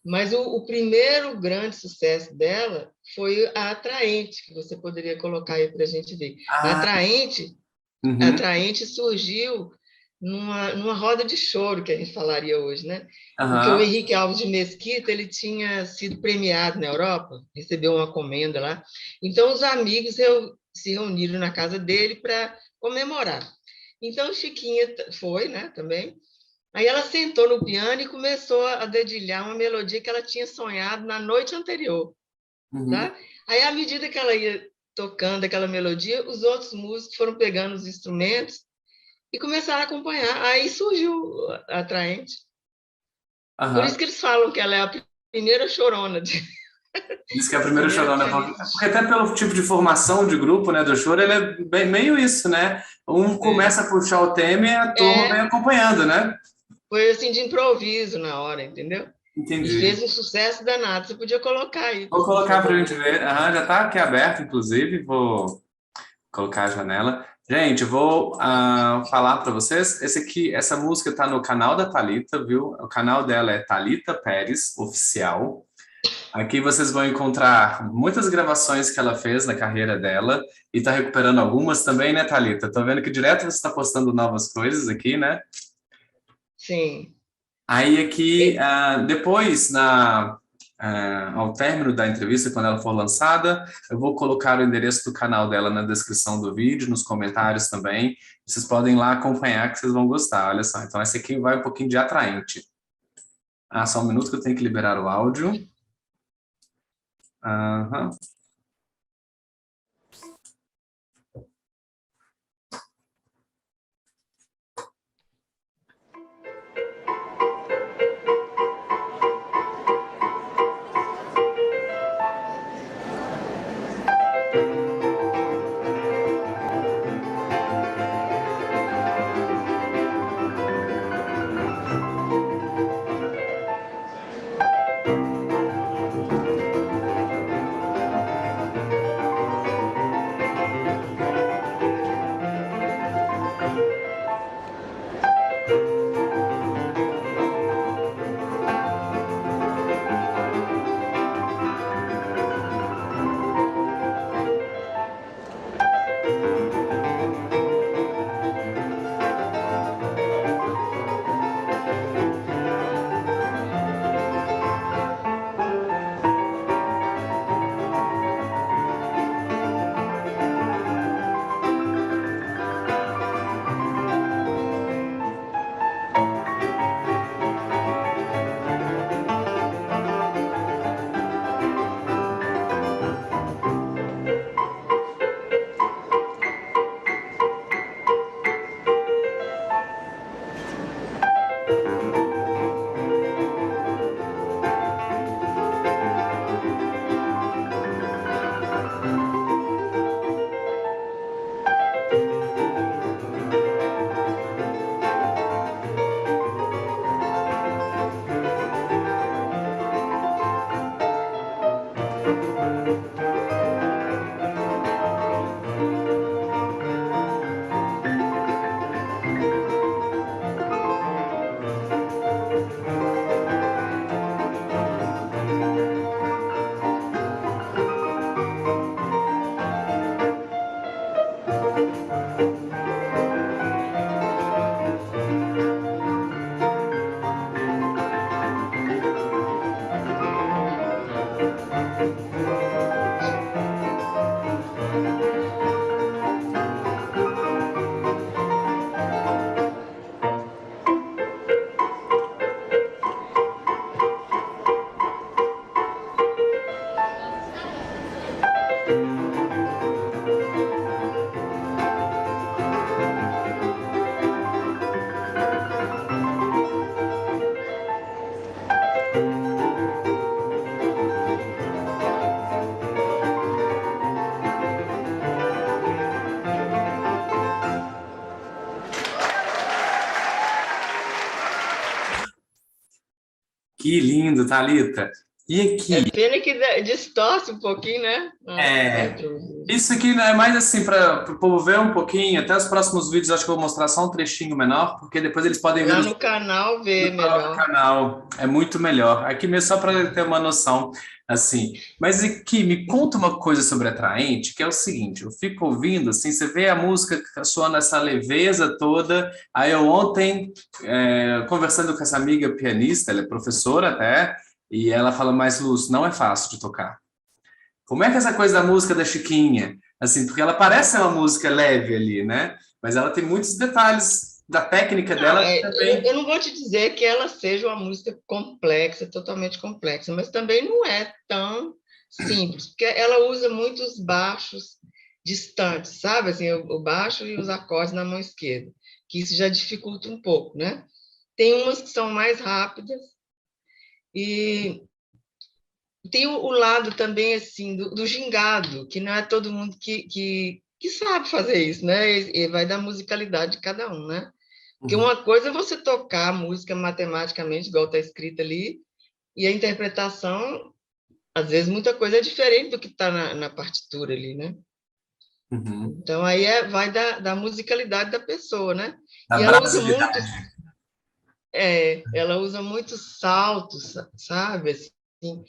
Mas o primeiro grande sucesso dela foi a Atraente, que você poderia colocar aí para a gente ver. A Ah, Atraente, a uhum. Atraente surgiu numa roda de choro, que a gente falaria hoje, né? Porque o Aham. Henrique Alves de Mesquita ele tinha sido premiado na Europa, recebeu uma comenda lá. Então, os amigos se reuniram na casa dele para comemorar. Então, Chiquinha foi, né, também. Aí ela sentou no piano e começou a dedilhar uma melodia que ela tinha sonhado na noite anterior, Uhum. tá? Aí, à medida que ela ia tocando aquela melodia, os outros músicos foram pegando os instrumentos e começaram a acompanhar. Aí surgiu a Atraente. Por isso Aham. que eles falam que ela é a primeira chorona, Diz que é a a primeira primeira chorona, pianista. porque até pelo tipo de formação de grupo, né, do choro, ele é meio isso, né? Um É, começa a puxar o tema e a turma vem é, acompanhando, né? foi assim de improviso na hora, entendeu? E fez Entendi. um sucesso danado. Você podia colocar aí, Vou por colocar para a favor. gente ver. Aham, já está aqui aberto, inclusive. Vou colocar a janela. Gente, vou falar para vocês. Esse aqui, essa música está no canal da Thalita, viu? O canal dela é Thalita Pérez Oficial. Aqui vocês vão encontrar muitas gravações que ela fez na carreira dela e está recuperando algumas também, né, Thalita? Tô vendo que direto você está postando novas coisas aqui, né? Sim. Aí aqui, depois, ao término da entrevista, quando ela for lançada, eu vou colocar o endereço do canal dela na descrição do vídeo, nos comentários também. Vocês podem ir lá acompanhar que vocês vão gostar. Olha só, então essa aqui vai um pouquinho de atraente. Ah, só um minuto que eu tenho que liberar o áudio. Aham. Que lindo, Thalita. E É aqui, pena que distorce um pouquinho, né? A é, introdução. isso aqui é mais assim para o povo ver um pouquinho, até os próximos vídeos acho que eu vou mostrar só um trechinho menor, porque depois eles podem ver Lá no canal ver no próprio melhor. canal. É muito melhor. Aqui mesmo só para ter uma noção, assim. Mas aqui, me conta uma coisa sobre Atraente, que é o seguinte, eu fico ouvindo, assim, você vê a música soando essa leveza toda, aí eu ontem, conversando com essa amiga pianista, ela é professora até, e ela fala, mas Luz, não é fácil de tocar. Como é que é essa coisa da música da Chiquinha? Assim, porque ela parece ser uma música leve ali, né? Mas ela tem muitos detalhes da técnica Não, dela também. eu não vou te dizer que ela seja uma música complexa, totalmente complexa, mas também não é tão simples, porque ela usa muitos baixos distantes, sabe? Assim, o baixo e os acordes na mão esquerda, que isso já dificulta um pouco, né? Tem umas que são mais rápidas e tem o lado também, assim, do gingado, que não é todo mundo que sabe fazer isso, né? E vai da musicalidade de cada um, né? Porque Uhum, uma coisa é você tocar a música matematicamente, igual está escrito ali, e a interpretação, às vezes, muita coisa é diferente do que está na partitura ali, né? uhum. Então, aí vai da musicalidade da pessoa, né? Da E brasilidade. ela usa muitos saltos, sabe? Assim,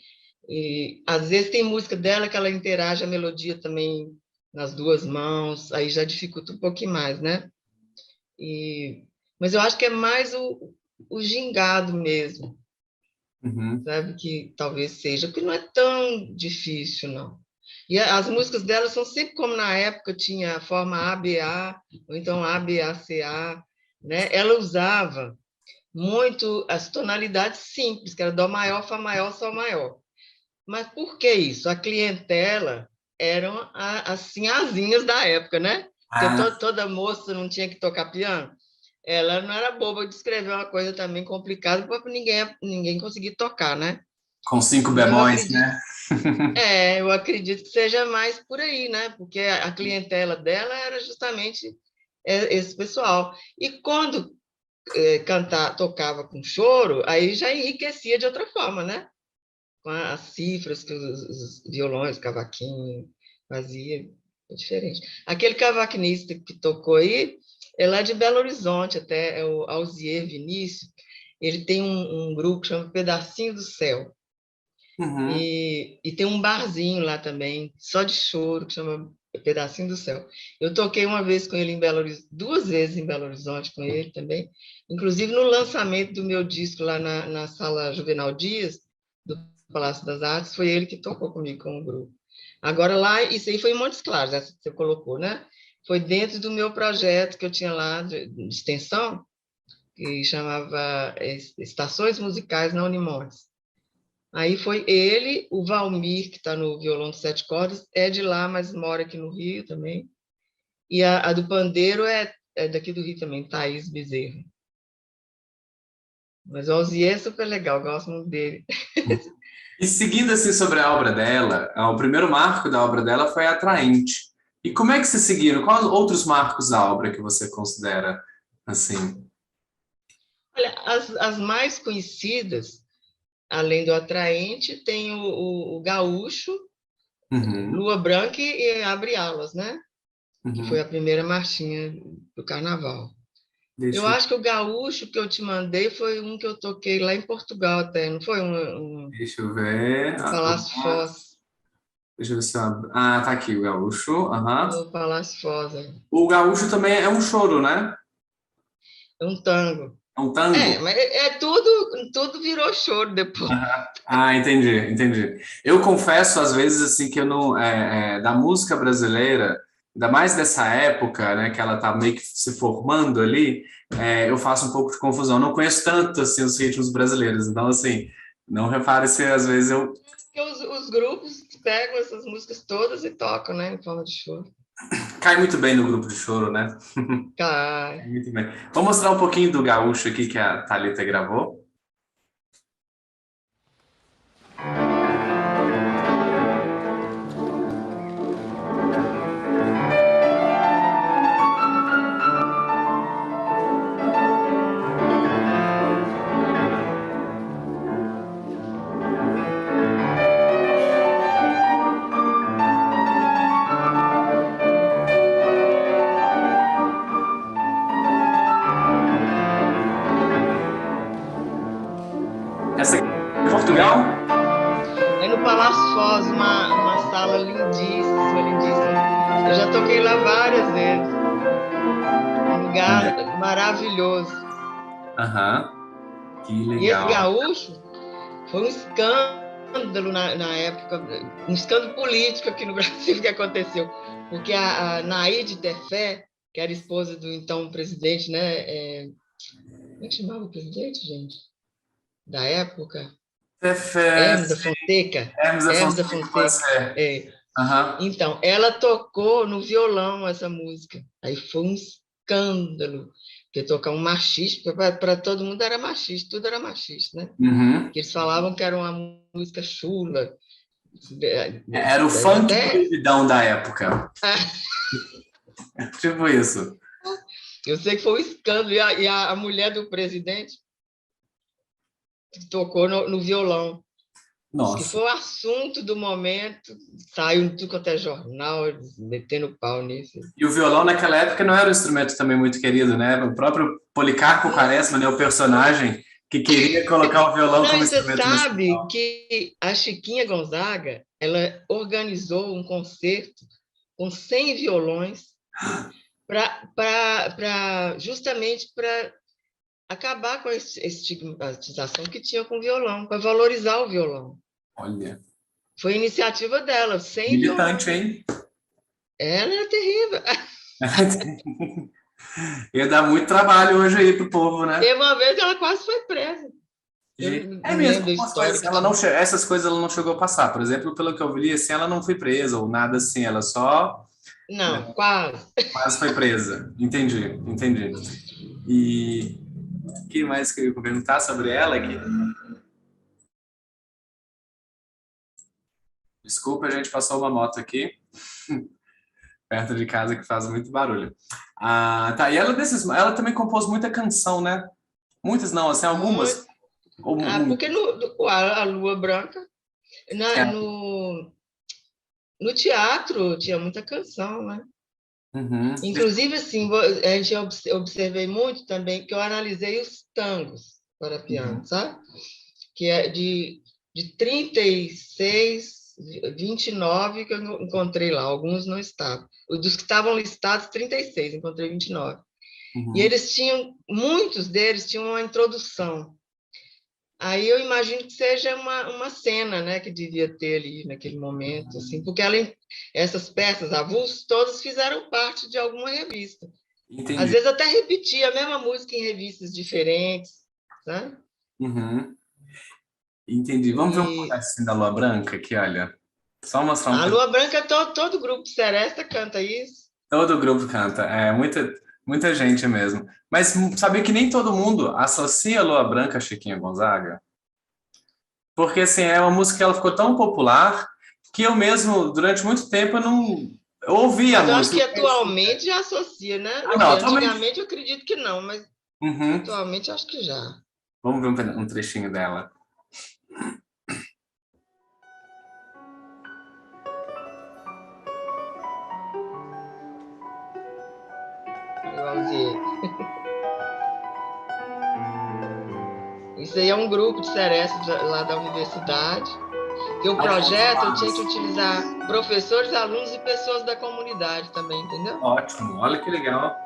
e, às vezes tem música dela que ela interage a melodia também nas duas mãos, aí já dificulta um pouquinho mais, né? E, mas eu acho que é mais o gingado mesmo, Uhum. sabe? Que talvez seja, porque não é tão difícil, não. E as músicas dela são sempre como na época tinha a forma ABA, ou então ABACA, né? Ela usava muito as tonalidades simples, que era dó maior, fá maior, sol maior. Mas por que isso? A clientela eram as sinhazinhas da época, né? Porque Ah, toda moça não tinha que tocar piano. Ela não era boba de escrever uma coisa também complicada para ninguém conseguir tocar, né? com cinco Então, bemóis, né? eu acredito que seja mais por aí, né? Porque a clientela dela era justamente esse pessoal. E quando tocava com choro, aí já enriquecia de outra forma, né? Com as cifras que os violões, cavaquinho fazia, é diferente. Aquele cavaquinista que tocou aí, ele é de Belo Horizonte, até é o Alzier Vinícius, ele tem um grupo que chama Pedacinho do Céu, Uhum. e tem um barzinho lá também, só de choro, que chama Pedacinho do Céu. Eu toquei uma vez com ele em Belo Horizonte, duas vezes em Belo Horizonte com ele também, inclusive no lançamento do meu disco lá na Sala Juvenal Dias, do Palácio das Artes, foi ele que tocou comigo com o grupo. Agora lá, isso aí foi em Montes Claros, essa que você colocou, né? Foi dentro do meu projeto que eu tinha lá de extensão, que chamava Estações Musicais na Unimontes. Aí foi ele, o Valmir, que está no violão de sete cordas, é de lá, mas mora aqui no Rio também. E a do pandeiro é daqui do Rio também, Thaís Bezerra. Mas o Alzier é super legal, gosto muito dele. E seguindo assim sobre a obra dela, o primeiro marco da obra dela foi Atraente. E como é que se seguiram? Quais outros marcos da obra que você considera assim? Olha, as mais conhecidas, além do Atraente, tem o Gaúcho, Uhum, Lua Branca e Abre Alas, né? Que foi uhum. a primeira marchinha do carnaval. Eu Deixa eu, acho que o Gaúcho que eu te mandei foi um que eu toquei lá em Portugal até, não foi deixa eu ver. no Palácio Foz. Deixa eu ver se eu abro. Ah, tá aqui o gaúcho. Aham. No Palácio Foz, O gaúcho também é um choro, né? é um tango. É um tango. Mas tudo virou choro depois. Aham. Ah, entendi, entendi. Eu confesso, às vezes, assim, que eu não. Da música brasileira, ainda mais dessa época, né, que ela tá meio que se formando ali, eu faço um pouco de confusão. Eu não conheço tanto, assim, os ritmos brasileiros. Então, assim, não repare se às vezes eu. Porque os grupos pegam essas músicas todas e tocam, né, em forma de choro. Cai muito bem no grupo de choro, né? Cai. Cai muito bem. Vou mostrar um pouquinho do gaúcho aqui que a Thalita gravou. Essa aqui é em Portugal? É no Palácio Foz, uma sala lindíssima, lindíssima. Eu já toquei lá várias vezes. Um lugar maravilhoso. Aham, que E esse legal. gaúcho foi um escândalo na época, um escândalo político aqui no Brasil que aconteceu, porque a Naide Tefé, que era esposa do então presidente, né? Como é que chamava o presidente, gente? Da época? Hermes da Cefés, Fonseca. Hermes da Hermes da Fonseca, pode Fonseca. ser. É. Aham. Então, ela tocou no violão essa música. Aí foi um escândalo, porque tocar um machista, para todo mundo era machista, tudo era machista, né? Uhum. Que eles falavam que era uma música chula. Era o funk Até proibidão da época. Tipo isso. eu sei que foi um escândalo. E a mulher do presidente tocou no violão. Diz que Nossa. foi o assunto do momento, saiu em tudo quanto é jornal, metendo pau nisso. E o violão naquela época não era um instrumento também muito querido, né? O próprio Policarpo Quaresma, né, o personagem que queria colocar o violão Não, como e você instrumento sabe nacional. que a Chiquinha Gonzaga, ela organizou um concerto com 100 violões justamente para acabar com a estigmatização que tinha com o violão, para valorizar o violão. Olha, Foi iniciativa dela, 100 militante, violões. hein? Ela é terrível. Ia dar muito trabalho hoje aí pro povo, né? Teve uma vez que ela quase foi presa. Eu É não mesmo, lembro da algumas história coisas, que ela não, tinha. essas coisas ela não chegou a passar. Por exemplo, pelo que eu vi, assim, ela não foi presa ou nada assim, ela só, Não, né, quase. quase foi presa. Entendi, entendi. E o que mais que eu ia perguntar sobre ela aqui? Desculpa, a gente passou uma moto aqui, perto de casa, que faz muito barulho. Ah, tá. E ela também compôs muita canção, né? Muitas não, assim, algumas. Muito. Ou Porque muitas. a Lua Branca, É. no teatro, tinha muita canção, né? Uhum. Inclusive, assim, a gente observei muito também que eu analisei os tangos para piano, Uhum. sabe? Que é de 36, 29 que eu encontrei lá, alguns não estavam. Dos que estavam listados, 36, encontrei 29. E Uhum. eles tinham, muitos deles tinham uma introdução. Aí eu imagino que seja uma cena, né, que devia ter ali naquele momento, assim, porque essas peças avulsas todas fizeram parte de alguma revista. Às Entendi. vezes até repetia a mesma música em revistas diferentes, sabe? Uhum. Entendi. Vamos ver um E pedacinho da Lua Branca aqui, olha. Só mostrar um a pedaço. Lua Branca, todo grupo de seresta canta isso. Todo o grupo canta. É, muita gente mesmo. Mas sabia que nem todo mundo associa a Lua Branca a Chiquinha Gonzaga? Porque, assim, é uma música que ela ficou tão popular que eu mesmo, durante muito tempo, eu não... Eu ouvi a Mas eu acho música. que atualmente já associa, né? Ah, Não não, sei, atualmente. antigamente eu acredito que não, mas Uhum. atualmente acho que já. Vamos ver um trechinho dela. Eu ouvi. Isso aí é um grupo de serestas lá da universidade. E o projeto eu tinha que utilizar professores, alunos e pessoas da comunidade também, entendeu? Ótimo, olha que legal.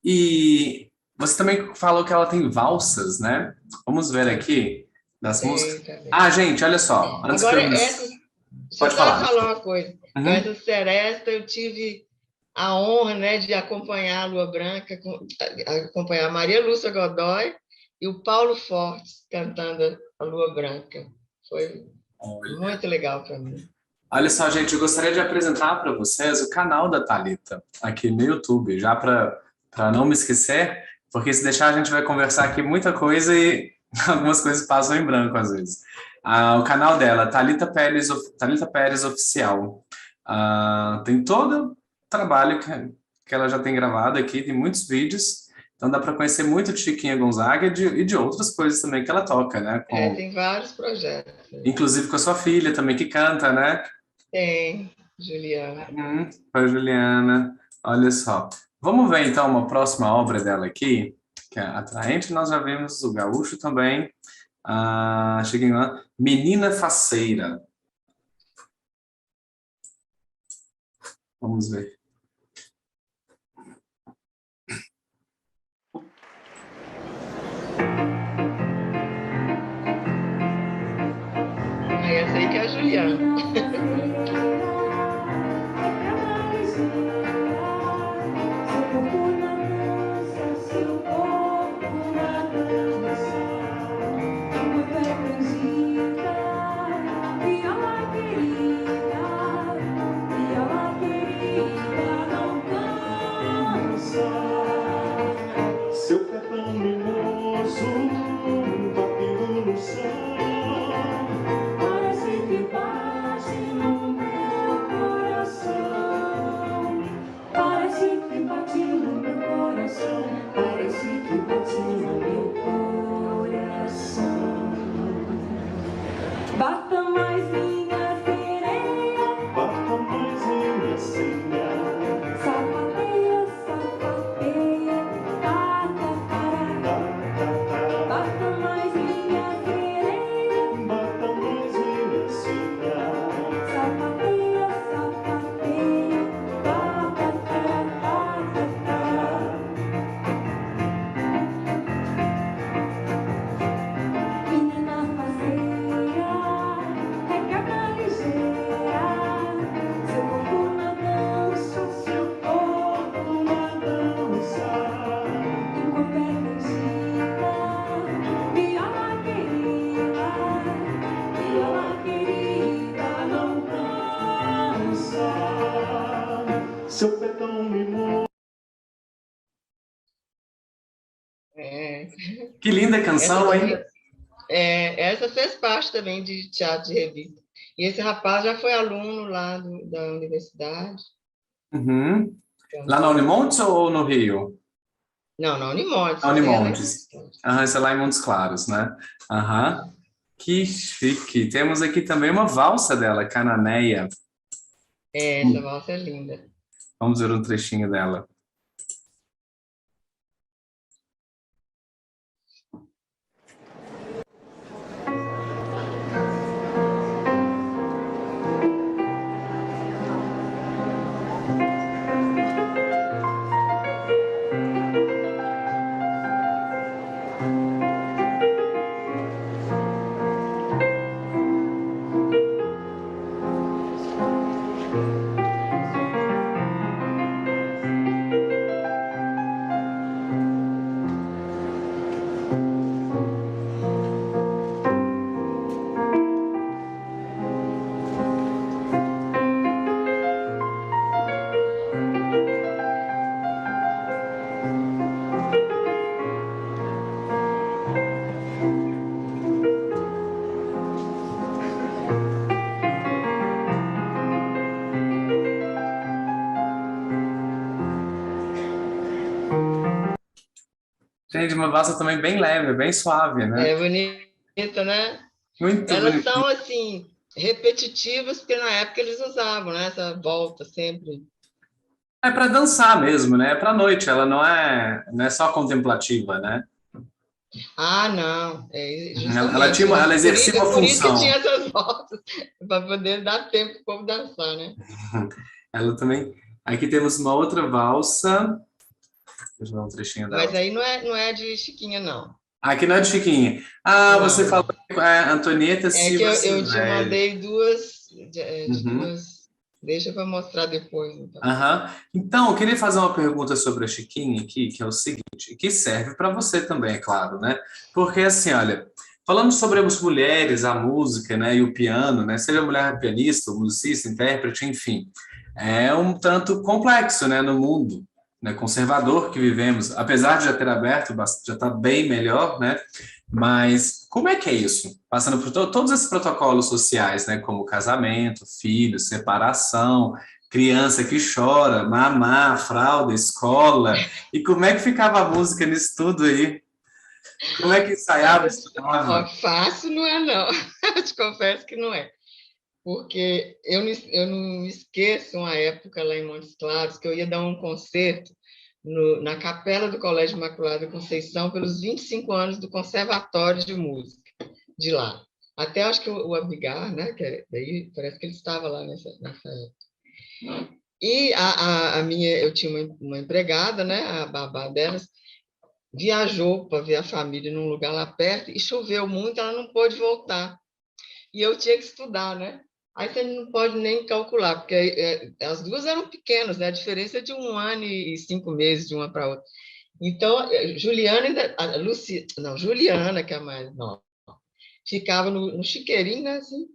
E você também falou que ela tem valsas, né? Vamos ver aqui das músicas. Tem também. Ah, gente, olha só. Antes que Agora, eu... deixa eu Pode só falar. falar uma coisa. Com Uhum. essa seresta, eu tive a honra, né, de acompanhar a Lua Branca, acompanhar a Maria Lúcia Godoy e o Paulo Fortes cantando A Lua Branca. Foi muito legal para mim. Olha só, gente, eu gostaria de apresentar para vocês o canal da Thalita aqui no YouTube, já para não me esquecer, porque se deixar a gente vai conversar aqui muita coisa e algumas coisas passam em branco às vezes. O canal dela, Thalita Pérez Oficial. Tem todo o trabalho que ela já tem gravado aqui, tem muitos vídeos, então dá para conhecer muito de Chiquinha Gonzaga e de outras coisas também que ela toca, né? Tem vários projetos. Inclusive com a sua filha também, que canta, né? Tem, Juliana. Com a Juliana. Olha só. Vamos ver, então, uma próxima obra dela aqui, que é atraente. Nós já vimos o Gaúcho também. Cheguei lá. Menina Faceira. Vamos ver. Essa aí que é a Juliana. Seu pé tão mimoso, batendo no sol, parece que bate no meu coração. Parece que bate no meu coração. Parece que bate no meu coração. Bata mais minha sereia, bata mais minha sereia. Sapateia, sapateia, bata mais minha sereia, bata mais minha sereia. Sapateia, sapateia, menina faceira, recarga ligeira, seu corpo na dança, seu corpo na dança. Enquanto é canjica, viola querida, não cansa. Seu pé tão mimoso. Que linda canção, hein? Essa fez parte também de teatro de revista. E esse rapaz já foi aluno lá da universidade. Uhum. Lá na Unimontes ou no Rio? Não, na Unimontes. Na Unimontes. Isso é lá em Montes Claros, né? Que chique. Temos aqui também uma valsa dela, Cananeia. Essa valsa é linda. Vamos ver um trechinho dela. Gente, uma valsa também bem leve, bem suave, né? É bonita, né? Muito Elas bonita. são, assim, repetitivas, porque na época eles usavam, né? Essa volta sempre. É para dançar mesmo, né? É para noite, ela não é só contemplativa, né? Não. Justamente, Ela exercia uma por isso função. que tinha essas voltas, para poder dar tempo para o povo dançar, né? Ela também. Aqui temos uma outra valsa. Deixa eu dar um trechinho dela. Mas aí não é de Chiquinha, não. Aqui não é de Chiquinha. Você falou Antonieta Silva eu te Civelli. mandei duas Deixa para mostrar depois, então. Aham. Então, eu queria fazer uma pergunta sobre a Chiquinha aqui, que é o seguinte, que serve para você também, é claro, né? Porque assim, olha, falando sobre as mulheres, a música, né, e o piano, né, seja mulher pianista, musicista, intérprete, enfim, é um tanto complexo, né, no mundo, né, conservador que vivemos, apesar de já ter aberto, já está bem melhor, né? Mas como é que é isso? Passando por todos esses protocolos sociais, né, como casamento, filhos, separação, criança que chora, mamar, fralda, escola. E como é que ficava a música nisso tudo aí? Como é que ensaiava, Ó, estudava? fácil não é, não. Eu te confesso que não é. Porque eu não me esqueço uma época lá em Montes Claros que eu ia dar um concerto na capela do Colégio Imaculada Conceição pelos 25 anos do Conservatório de Música de lá. Até acho que o Abigar, né, daí parece que ele estava lá nessa época. E eu tinha uma empregada, né, a babá delas, viajou para ver a família num lugar lá perto e choveu muito, ela não pôde voltar. E eu tinha que estudar, né? Aí você não pode nem calcular, porque as duas eram pequenas, né? A diferença é de 1 ano e 5 meses de uma para outra. Então, Juliana, não, Juliana, que é a mais nova, ficava no chiqueirinho, né? Assim,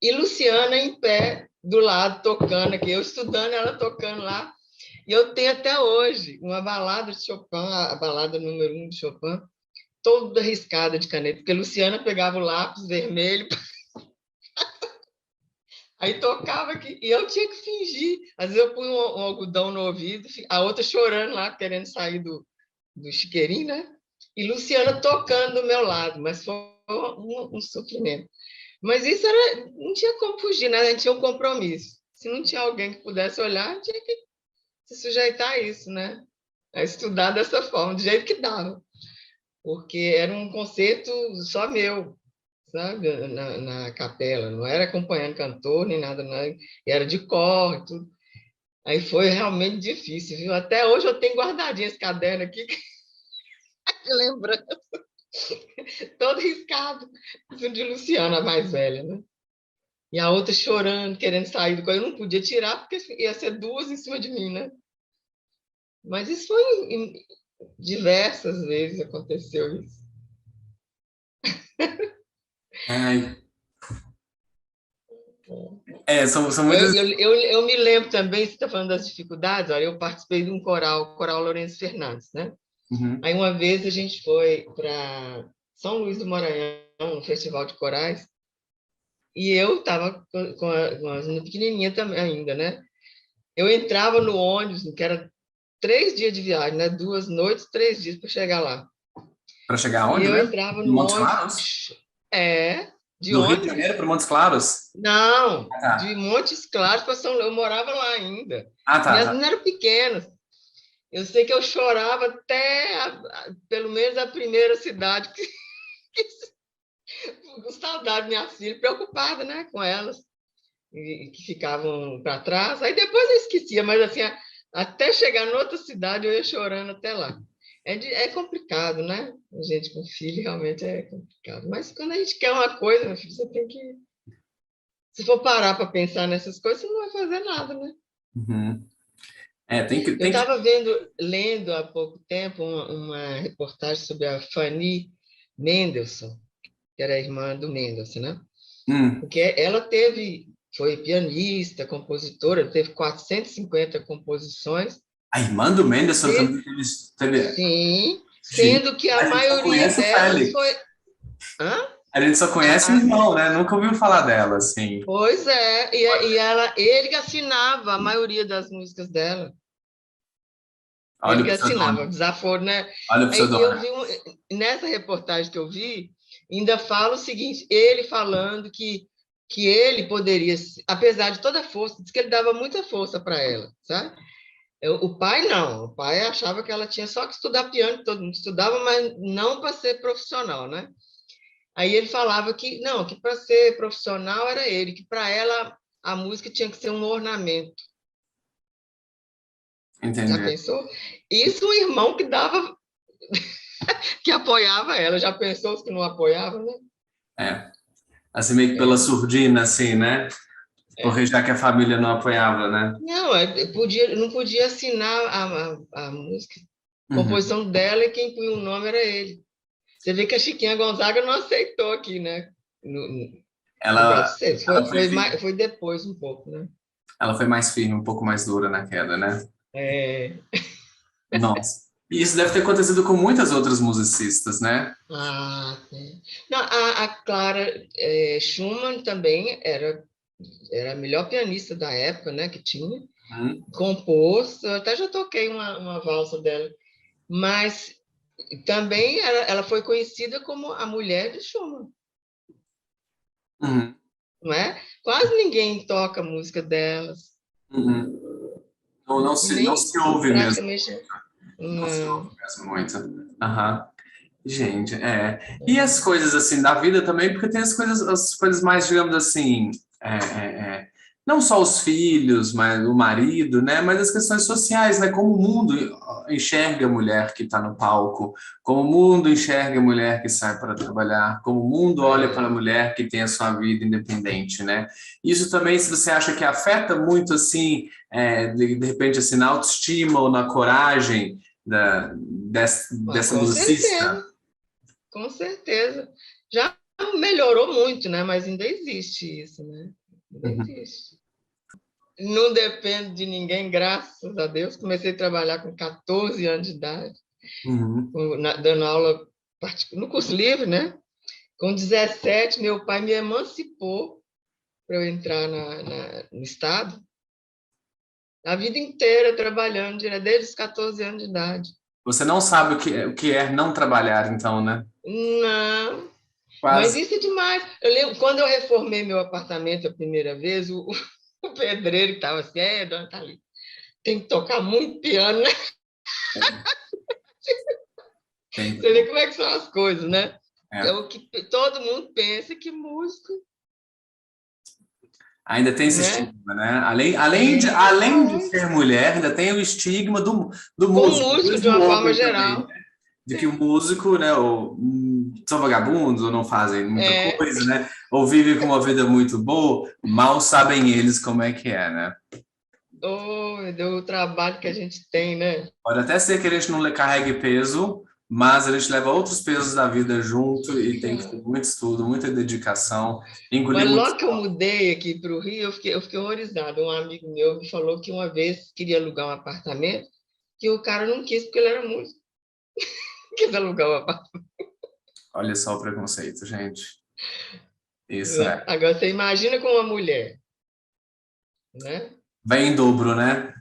e Luciana em pé, do lado, tocando aqui, eu estudando, ela tocando lá. E eu tenho até hoje uma balada de Chopin, a balada número 1 de Chopin, toda riscada de caneta, porque Luciana pegava o lápis vermelho, aí tocava aqui, e eu tinha que fingir. Às vezes eu punha um algodão no ouvido, a outra chorando lá, querendo sair do chiqueirinho, né? E Luciana tocando do meu lado, mas foi um sofrimento. Mas isso não tinha como fugir, né? A gente tinha um compromisso. Se não tinha alguém que pudesse olhar, tinha que se sujeitar a isso, né? A estudar dessa forma, do jeito que dava. Porque era um concerto só meu, sabe? Na capela. Não era acompanhando cantor, nem nada, não. Era de cor e tudo. Aí foi realmente difícil, viu? Até hoje eu tenho guardadinho esse caderno aqui, de lembrança, todo riscado. Isso de Luciana, a mais velha, né? E a outra chorando, querendo sair do coisa. Eu não podia tirar, porque ia ser duas em cima de mim, né? Mas isso foi diversas vezes aconteceu isso. Ai, são Eu, muitas. eu, eu, eu me lembro também, você está falando das dificuldades, olha, eu participei de um coral, Coral Lourenço Fernandes, né? Uhum. Aí uma vez a gente foi para São Luís do Maranhão, no Festival de Corais, e eu estava com as pequenininha também ainda, né? Eu entrava no ônibus, que era 3 dias de viagem, né? 2 noites, 3 dias para chegar lá. Para chegar E aonde eu mesmo? entrava Em no Montes ônibus, Claros? de Do Rio de Janeiro ônibus. para Montes Claros? Não, Ah, de tá. Montes Claros para São Luís, eu morava lá ainda. Ah, tá, Minhas tá. meninas eram pequenas. Eu sei que eu chorava até, pelo menos, a primeira cidade, com saudade da minha filha, preocupada, né, com elas, que ficavam para trás. Aí depois eu esquecia, mas assim, até chegar em outra cidade, eu ia chorando até lá. É complicado, né? A gente com filho realmente é complicado. Mas quando a gente quer uma coisa, meu filho, você tem que. Se for parar para pensar nessas coisas, você não vai fazer nada, né? Uhum. É, tem que, Eu tem que. estava lendo há pouco tempo uma reportagem sobre a Fanny Mendelssohn, que era a irmã do Mendelssohn, né? Hum. Porque foi pianista, compositora, teve 450 composições. A irmã do Mendelsohn De, também teve. sim, Gente, sendo que a a gente só maioria conhece o delas Félix. foi. Hã? A gente só conhece o A, a, irmão, né? Nunca ouviu falar dela, assim. pois é, ele que assinava a maioria das músicas dela. Olha Ele o que assinava, pseudônimo. desaforo, né? Olha o Aí eu pseudônimo. vi, nessa reportagem que eu vi, ainda fala o seguinte, ele falando que ele poderia, apesar de toda a força, diz que ele dava muita força para ela, sabe? O pai não, o pai achava que ela tinha só que estudar piano, todo mundo estudava, mas não para ser profissional, né? Aí ele falava que não, que para ser profissional era ele, que para ela a música tinha que ser um ornamento. Já Entendi. pensou? Isso um irmão que dava, que apoiava ela. Já pensou os que não apoiavam, né? É. Assim, meio que pela É, surdina, assim, né? Porque já que a família não apoiava, né? Não, não podia assinar a música. A Uhum. composição dela e quem punha o nome era ele. Você vê que a Chiquinha Gonzaga não aceitou aqui, né? No Ela, Brasil. ela foi, Foi depois um pouco, né? ela foi mais firme, um pouco mais dura na queda, né? É, Nossa. E isso deve ter acontecido com muitas outras musicistas, né? sim. Não, a Clara Schumann também era a melhor pianista da época, né? Que tinha. Uhum. Compôs, eu até já toquei uma valsa dela. Mas também ela foi conhecida como a mulher de Schumann, Uhum. não é? Quase ninguém toca a música delas, Uhum. Não, não nem se ouve mesmo. praticamente Não se ouve não. mesmo muito. Aham. Gente, é. E as coisas assim da vida também, porque tem as coisas mais, digamos assim, é, é, é, não só os filhos, mas o marido, né? Mas as questões sociais, né? Como o mundo enxerga a mulher que está no palco, como o mundo enxerga a mulher que sai para trabalhar, como o mundo olha para a É, mulher que tem a sua vida independente, né? Isso também, se você acha que afeta muito assim, de repente assim, na autoestima ou na coragem dessa com musicista. certeza, com certeza. Já melhorou muito, né? Mas ainda existe isso, né? Ainda Uhum. existe. Não depende de ninguém, graças a Deus. Comecei a trabalhar com 14 anos de idade, Uhum. dando aula no curso livre, né? Com 17, meu pai me emancipou para eu entrar no Estado. A vida inteira trabalhando, desde os 14 anos de idade. Você não sabe o que é não trabalhar, então, né? Não, mas Quase. isso é demais. Eu lembro, quando eu reformei meu apartamento a primeira vez, o pedreiro estava assim, dona Thalita, tem que tocar muito piano, né? Tem. Você vê como é que são as coisas, né? É É. o que todo mundo pensa que músico, Ainda tem esse né? estigma, né? Tem Além de demais. ser mulher, ainda tem o estigma do Com músico, músico, de mesmo o uma forma homem também, geral. de que o músico, né, são vagabundos ou não fazem muita É, coisa, né? Ou vivem com uma vida muito boa, mal sabem eles como é que é, né? oh, meu Deus, o trabalho que a gente tem, né? Pode até ser que a gente não carregue peso, mas a gente leva outros pesos da vida junto e tem que ter muito estudo, muita dedicação, engolir Mas muito. logo que eu mudei aqui para o Rio, eu fiquei horrorizada. Um amigo meu me falou que uma vez queria alugar um apartamento, que o cara não quis porque ele era músico. Quis alugar o apartamento. Olha só o preconceito, gente. Isso é. Agora, você imagina com uma mulher, né? Vem em dobro, né?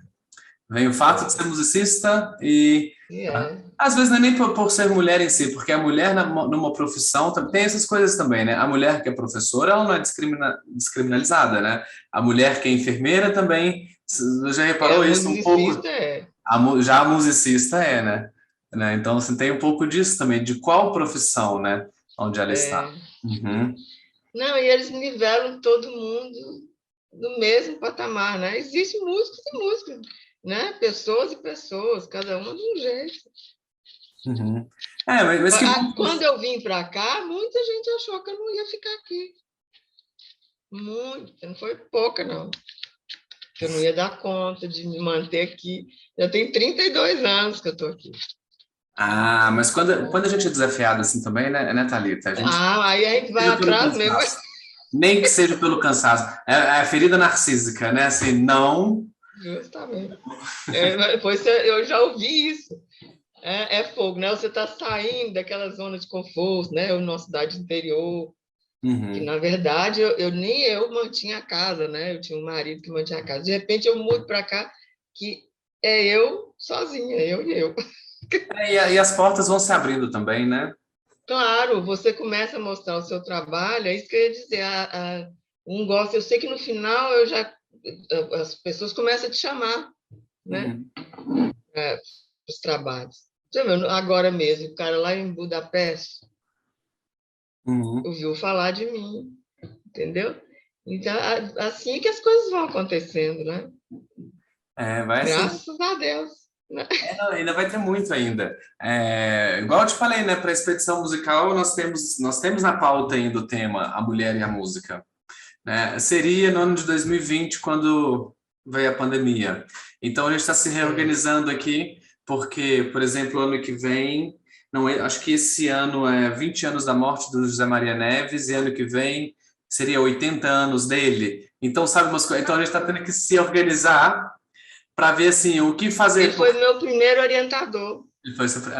Vem o fato de ser É, musicista e é. às vezes não é nem por ser mulher em si, porque a mulher numa profissão tem essas coisas também, né? A mulher que é professora, ela não é descriminalizada, né? A mulher que é enfermeira também, você já É, a reparou isso um pouco? musicista é. Já a musicista é, né? Então, você tem um pouco disso também, de qual profissão, né? Onde ela está. É. Uhum, Não, e eles nivelam todo mundo no mesmo patamar, né? Existem músicos e músicos, né? Pessoas e pessoas, cada uma de um jeito. uhum. É, mas que bom. Quando eu vim para cá, muita gente achou que eu não ia ficar aqui. Muita, não foi pouca, não. Que eu não ia dar conta de me manter aqui. Já tem 32 anos que eu estou aqui. Ah, mas quando a gente é desafiado assim também, né, Thalita? A gente Aí a gente vai seja pelo atrás mesmo. cansaço. Nem que seja pelo cansaço. É a ferida narcísica, né? Assim, não. Justamente. Depois eu já ouvi isso. É fogo, né? Você está saindo daquela zona de conforto, né? Eu, numa cidade interior, que Uhum. na verdade nem eu mantinha a casa, né? Eu tinha um marido que mantinha a casa. De repente eu mudo para cá, que é eu sozinha, eu e eu. E as portas vão se abrindo também, né? Claro, você começa a mostrar o seu trabalho, é isso que eu ia dizer. Um gosta, eu sei que no final as pessoas começam a te chamar, né? Uhum. Os trabalhos. Você viu, agora mesmo, o cara lá em Budapeste Uhum. ouviu falar de mim, entendeu? Então, assim que as coisas vão acontecendo, né? É, vai assim. Graças a Deus. Né? Não, ainda vai ter muito ainda. Igual eu te falei, né? Para a expedição musical, nós temos na pauta ainda o tema A Mulher e a Música. né? Seria no ano de 2020, quando veio a pandemia. Então, a gente está se Sim. reorganizando aqui, porque, por exemplo, ano que vem, não é, acho que esse ano é 20 anos da morte do José Maria Neves, e ano que vem seria 80 anos dele. Então, sabe, então a gente está tendo que se organizar para ver assim, o que Ele fazer. foi meu primeiro orientador.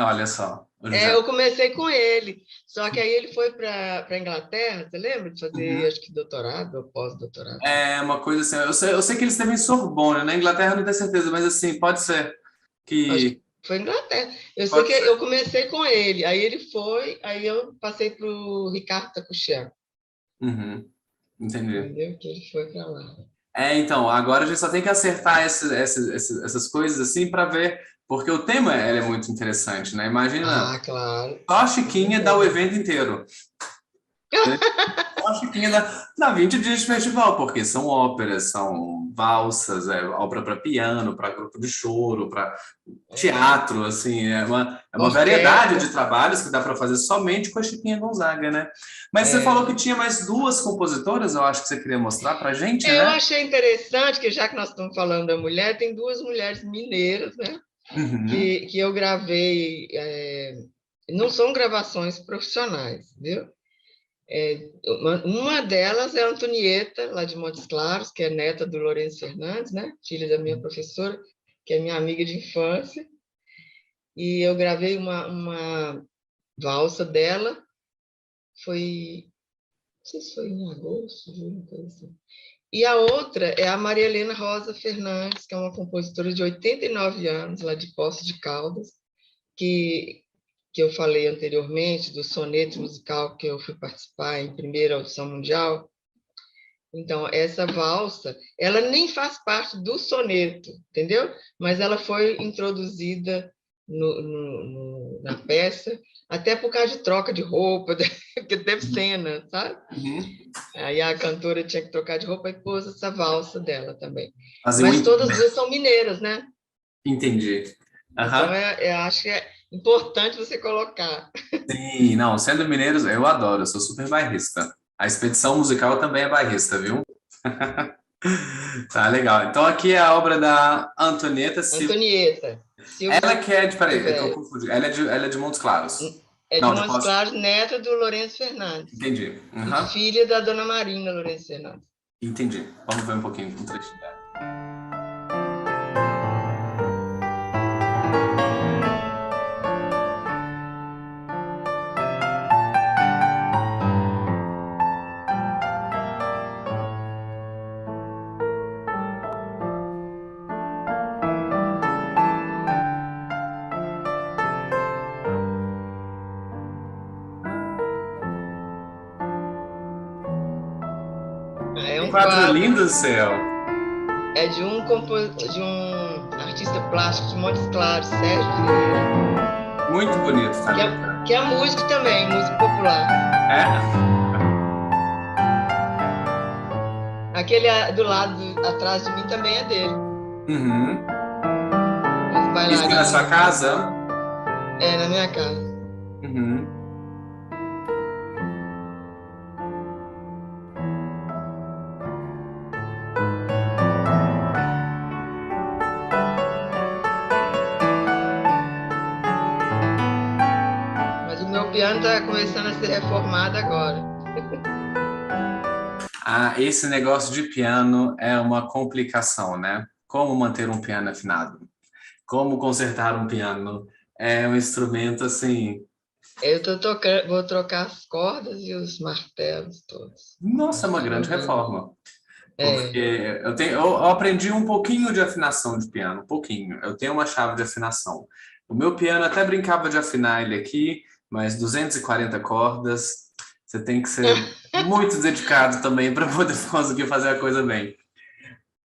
Olha só, o É, José. eu comecei com ele, só que aí ele foi para a Inglaterra, você lembra? De fazer, Uhum. acho que doutorado ou pós-doutorado. É uma coisa assim, eu sei que eles teve em Sorbonne, na Inglaterra não tenho certeza, mas assim, pode ser Acho que que foi Inglaterra. Eu sei pode que ser. eu comecei com ele, aí ele foi, aí eu passei para o Ricardo Takuchian, Uhum, entendi. entendeu? Que ele foi para lá. Então, agora a gente só tem que acertar essas coisas assim para ver, porque o tema ele é muito interessante, né? Imagina, Ah, claro, só a com Chiquinha dá o certeza. evento inteiro. Só a Chiquinha dá 20 dias de festival, porque são óperas, são valsas, é ópera para piano, para grupo de choro, para É, teatro, assim, é uma variedade orquestra. de trabalhos que dá para fazer somente com a Chiquinha Gonzaga, né? Mas você falou que É. tinha mais duas compositoras, eu acho que você queria mostrar para gente, É, eu né? achei interessante que, já que nós estamos falando da mulher, tem duas mulheres mineiras, né? Uhum. Que eu gravei. Não são gravações profissionais, viu? Uma delas é a Antonieta, lá de Montes Claros, que é neta do Lourenço Fernandes, né? Filha da minha professora, que é minha amiga de infância. E eu gravei uma valsa dela, foi, não sei se foi em agosto, julho, coisa assim. E a outra é a Maria Helena Rosa Fernandes, que é uma compositora de 89 anos, lá de Poços de Caldas, que, que eu falei anteriormente, do soneto musical que eu fui participar em primeira audição mundial. Então, essa valsa, ela nem faz parte do soneto, entendeu? Mas ela foi introduzida na peça, até por causa de troca de roupa, porque teve cena, sabe? Uhum. Aí a cantora tinha que trocar de roupa e pôs essa valsa dela também. Fazer um. Mas todas duas são mineiras, né? Entendi. Então, Aham. eu acho que é importante você colocar. Sim, não, sendo mineiros, eu adoro, eu sou super bairrista. A expedição musical também é bairrista, viu? Tá legal. Então aqui é a obra da Antonieta Silva. Antonieta, Ela Silva que é de, peraí, eu tô Silvério. confundindo. Ela é de Montes Claros. É de Não, de Montes Poços. Claros, neta do Lourenço Fernandes. Entendi. E Aham. filha da dona Marina Lourenço Fernandes. Entendi. Vamos ver um pouquinho um trechinho dela. É Que um quadro quadro, lindo do céu. é de um artista plástico de Montes Claros, Sérgio Vieira, Muito bonito, Thalita. que é músico também, músico popular. É? Aquele do lado, atrás de mim, também é dele. Uhum. As Isso é na sua bailarinas, casa? na minha casa. Uhum. Mas o meu piano está começando a ser reformado agora. Ah, esse negócio de piano é uma complicação, né? Como manter um piano afinado? Como consertar um piano? É um instrumento assim. Eu tô tocando, vou trocar as cordas e os martelos todos. Nossa, é uma Esse grande novinho. reforma. Porque É. eu aprendi um pouquinho de afinação de piano, um pouquinho. Eu tenho uma chave de afinação. O meu piano até brincava de afinar ele aqui, mas 240 cordas, você tem que ser muito dedicado também para poder conseguir fazer a coisa bem.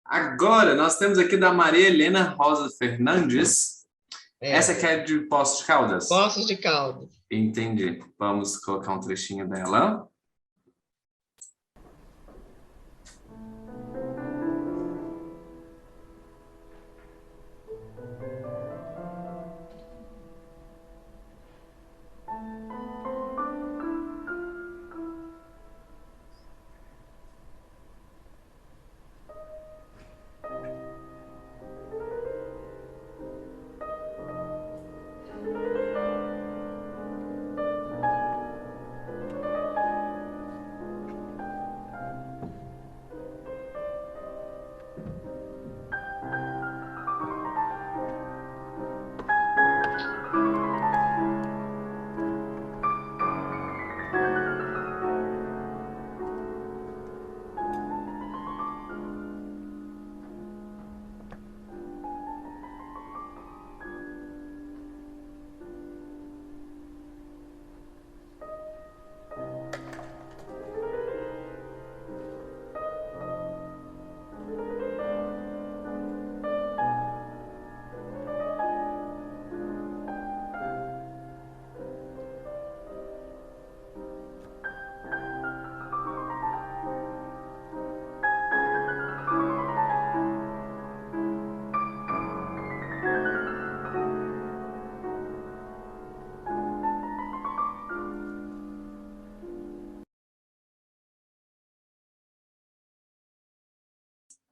Agora, nós temos aqui da Maria Helena Rosa Fernandes. Essa É. aqui é de Poços de Caldas? Poços de Caldas. Entendi. Vamos colocar um trechinho dela.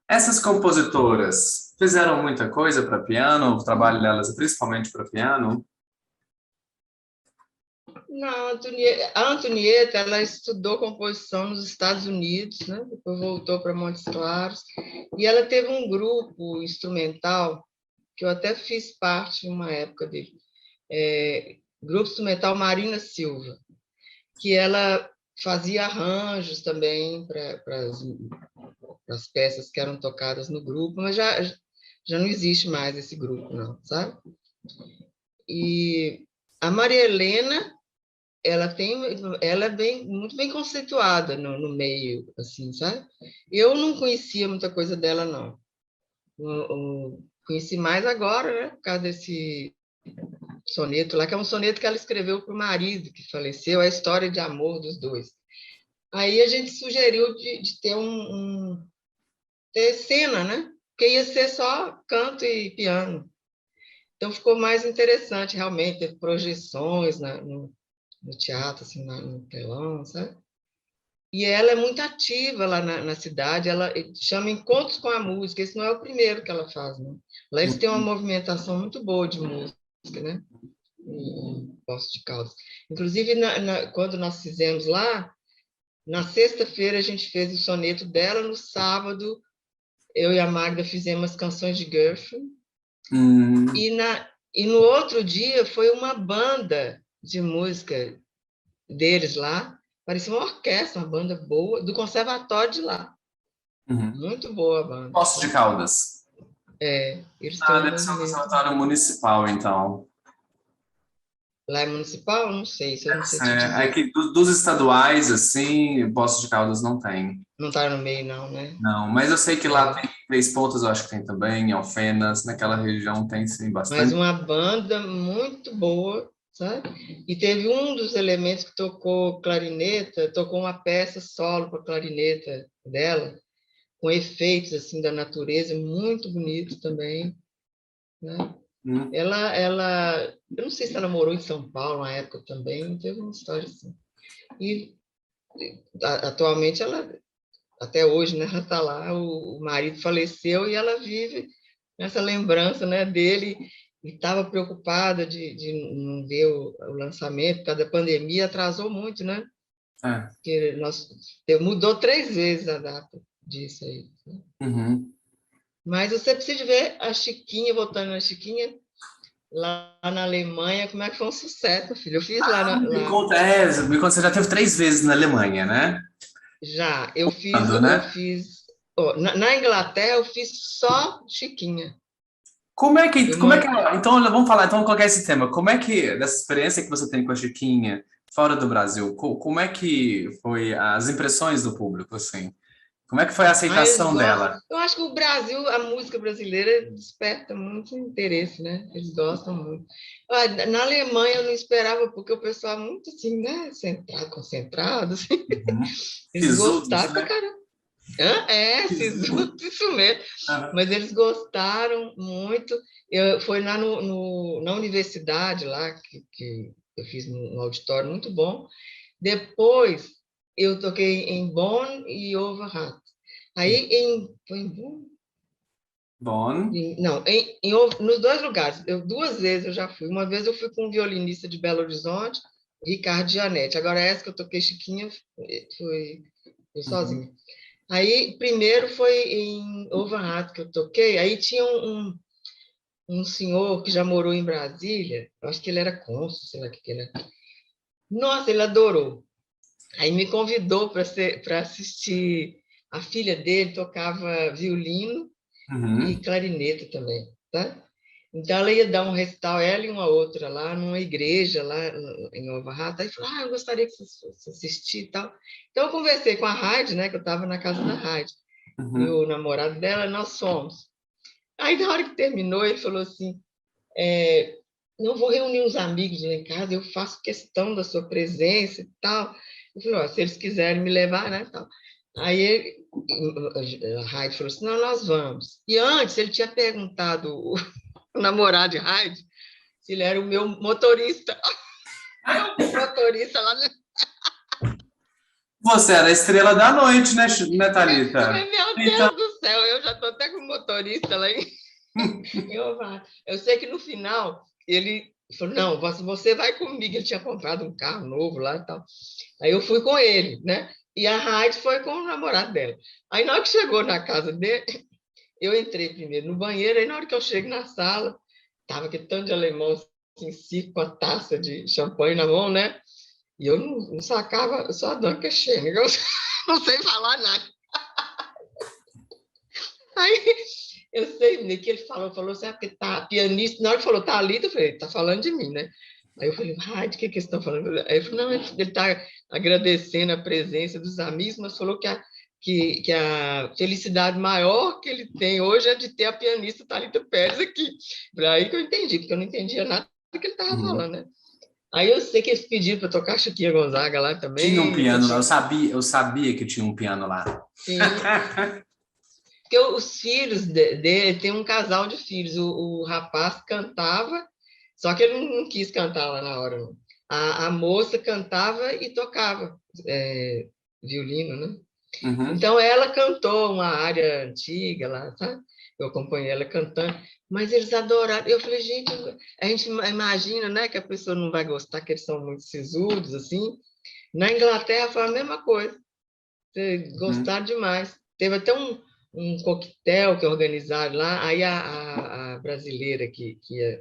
Essas compositoras fizeram muita coisa para piano, o trabalho delas é principalmente para piano? Não, a Antonieta, ela estudou composição nos Estados Unidos, né? Depois voltou para Montes Claros, e ela teve um grupo instrumental, que eu até fiz parte uma época dele, grupo instrumental Marina Silva, que ela fazia arranjos também para as peças que eram tocadas no grupo, mas já não existe mais esse grupo, não, sabe? E a Maria Helena, ela é muito bem conceituada no meio, assim, sabe? Eu não conhecia muita coisa dela, não. Eu conheci mais agora, né? Por causa desse soneto lá, que é um soneto que ela escreveu para o marido, que faleceu, a história de amor dos dois. Aí a gente sugeriu de ter ter cena, né? Porque ia ser só canto e piano. Então ficou mais interessante, realmente, ter projeções no teatro, assim, no telão, sabe? E ela é muito ativa lá na cidade, ela chama Encontros com a Música, esse não é o primeiro que ela faz, né? Lá eles têm uma movimentação muito boa de música, né? Em Poços de Caldas. Inclusive, quando nós fizemos lá, na sexta-feira a gente fez o soneto dela, no sábado eu e a Magda fizemos as canções de Gershwin, e no outro dia foi uma banda de música deles lá, parecia uma orquestra, uma banda boa, do conservatório de lá. Muito boa a banda. Poços de Caldas. Eles têm um Deve ser um movimento. conservatório municipal, então. Lá é municipal? Não sei, isso eu não sei te É dizer. que dos estaduais, assim, Poços de Caldas não tem. Não está no meio, não, né? Não, mas eu sei que lá tem Três Pontas, eu acho que tem também, Alfenas, naquela região tem sim Mas bastante. uma banda muito boa, sabe? E teve um dos elementos que tocou clarineta, tocou uma peça solo para clarineta dela, com efeitos assim da natureza, muito bonito também, né? Eu não sei se ela morou em São Paulo na época também, teve uma história assim. E atualmente até hoje, né, ela está lá, o marido faleceu e ela vive nessa lembrança, né, dele, e estava preocupada de não ver o lançamento, por causa da pandemia, atrasou muito, né? É. Porque mudou 3 vezes a data disso aí. Né? Uhum. Mas você precisa ver a Chiquinha, voltando na Chiquinha, lá na Alemanha, como é que foi um sucesso, filho. Eu fiz lá. Me conta, você já teve 3 vezes na Alemanha, né? Já, eu fiz, Quando, eu né? fiz. Na Inglaterra, eu fiz só Chiquinha. Como é que, então vamos falar, então vamos colocar esse tema. Como é que, dessa experiência que você tem com a Chiquinha, fora do Brasil, como é que foi as impressões do público, assim? Como é que foi a Eles aceitação gostam. dela? Eu acho que o Brasil, a música brasileira desperta muito interesse, né? Eles gostam muito. Na Alemanha eu não esperava, porque o pessoal é muito assim, né? Centrado, concentrado, assim. Uhum. Eles Sisudos, gostaram pra né? caramba. Sisudos. Isso mesmo. Aham. Mas eles gostaram muito. Foi lá na universidade, lá, que eu fiz no auditório, muito bom. Depois, eu toquei em Bonn e Overhatt. Aí, foi em Bonn? Bom. Não, nos dois lugares. 2 vezes eu já fui. Uma vez eu fui com um violinista de Belo Horizonte, Ricardo Gianetti. Agora, essa que eu toquei Chiquinha, foi sozinha. Uhum. Aí, primeiro foi em Overhatt que eu toquei. Aí tinha um senhor que já morou em Brasília, eu acho que ele era cônsul, sei lá o que ele era. Nossa, ele adorou. Aí me convidou para assistir. A filha dele tocava violino e Uhum. clarineta também, tá? Então ela ia dar um recital, ela e uma outra lá numa igreja lá em Overhatt. Aí falou: eu gostaria que você assistisse e tal. Então eu conversei com a Heidi, né, que eu estava na casa da Heidi, e Uhum. o namorado dela, nós fomos. Aí na hora que terminou, ele falou assim: não vou reunir uns amigos lá em casa, eu faço questão da sua presença e tal. Eu falei: se eles quiserem me levar, né, tal. Aí a Heidi falou assim: não, nós vamos. E antes ele tinha perguntado o namorado de Heidi se ele era o meu motorista. Meu motorista lá. Você era a estrela da noite, né, Eu Thalita? falei: meu Então, Deus do céu, eu já estou até com o motorista lá em Ovar. Eu sei que no final ele falou, não, você vai comigo. Ele tinha comprado um carro novo lá e tal. Aí eu fui com ele, né? E a Raide foi com o namorado dela. Aí na hora que chegou na casa dele, eu entrei primeiro no banheiro, aí na hora que eu chego na sala, tava aquele tanto de alemão assim, circo, com a taça de champanhe na mão, né? E eu não sacava, só a dona Queixene, eu não sei falar nada. Aí eu sei, né, que ele falou assim, porque tá pianista, na hora que falou Thalita, eu falei, tá falando de mim, né? Aí eu falei, de que eles estão falando? Aí ele falou, não, ele está agradecendo a presença dos amigos, mas falou que a felicidade maior que ele tem hoje é de ter a pianista Thalita Pérez aqui. Aí que eu entendi, porque eu não entendia nada do que ele estava falando, né? Aí eu sei que eles pediram para tocar Chiquinha Gonzaga lá Tinha um também. piano lá, eu sabia que tinha um piano lá. Sim. Porque os filhos dele, tem um casal de filhos, o rapaz cantava, só que ele não quis cantar lá na hora, não. A moça cantava e tocava violino, né? Uhum. Então ela cantou uma área antiga lá, sabe? Eu acompanhei ela cantando, mas eles adoraram. Eu falei, gente, a gente imagina, né, que a pessoa não vai gostar, que eles são muito sisudos, assim. Na Inglaterra foi a mesma coisa. Gostaram demais. Teve até um coquetel que organizaram lá, aí a brasileira que ia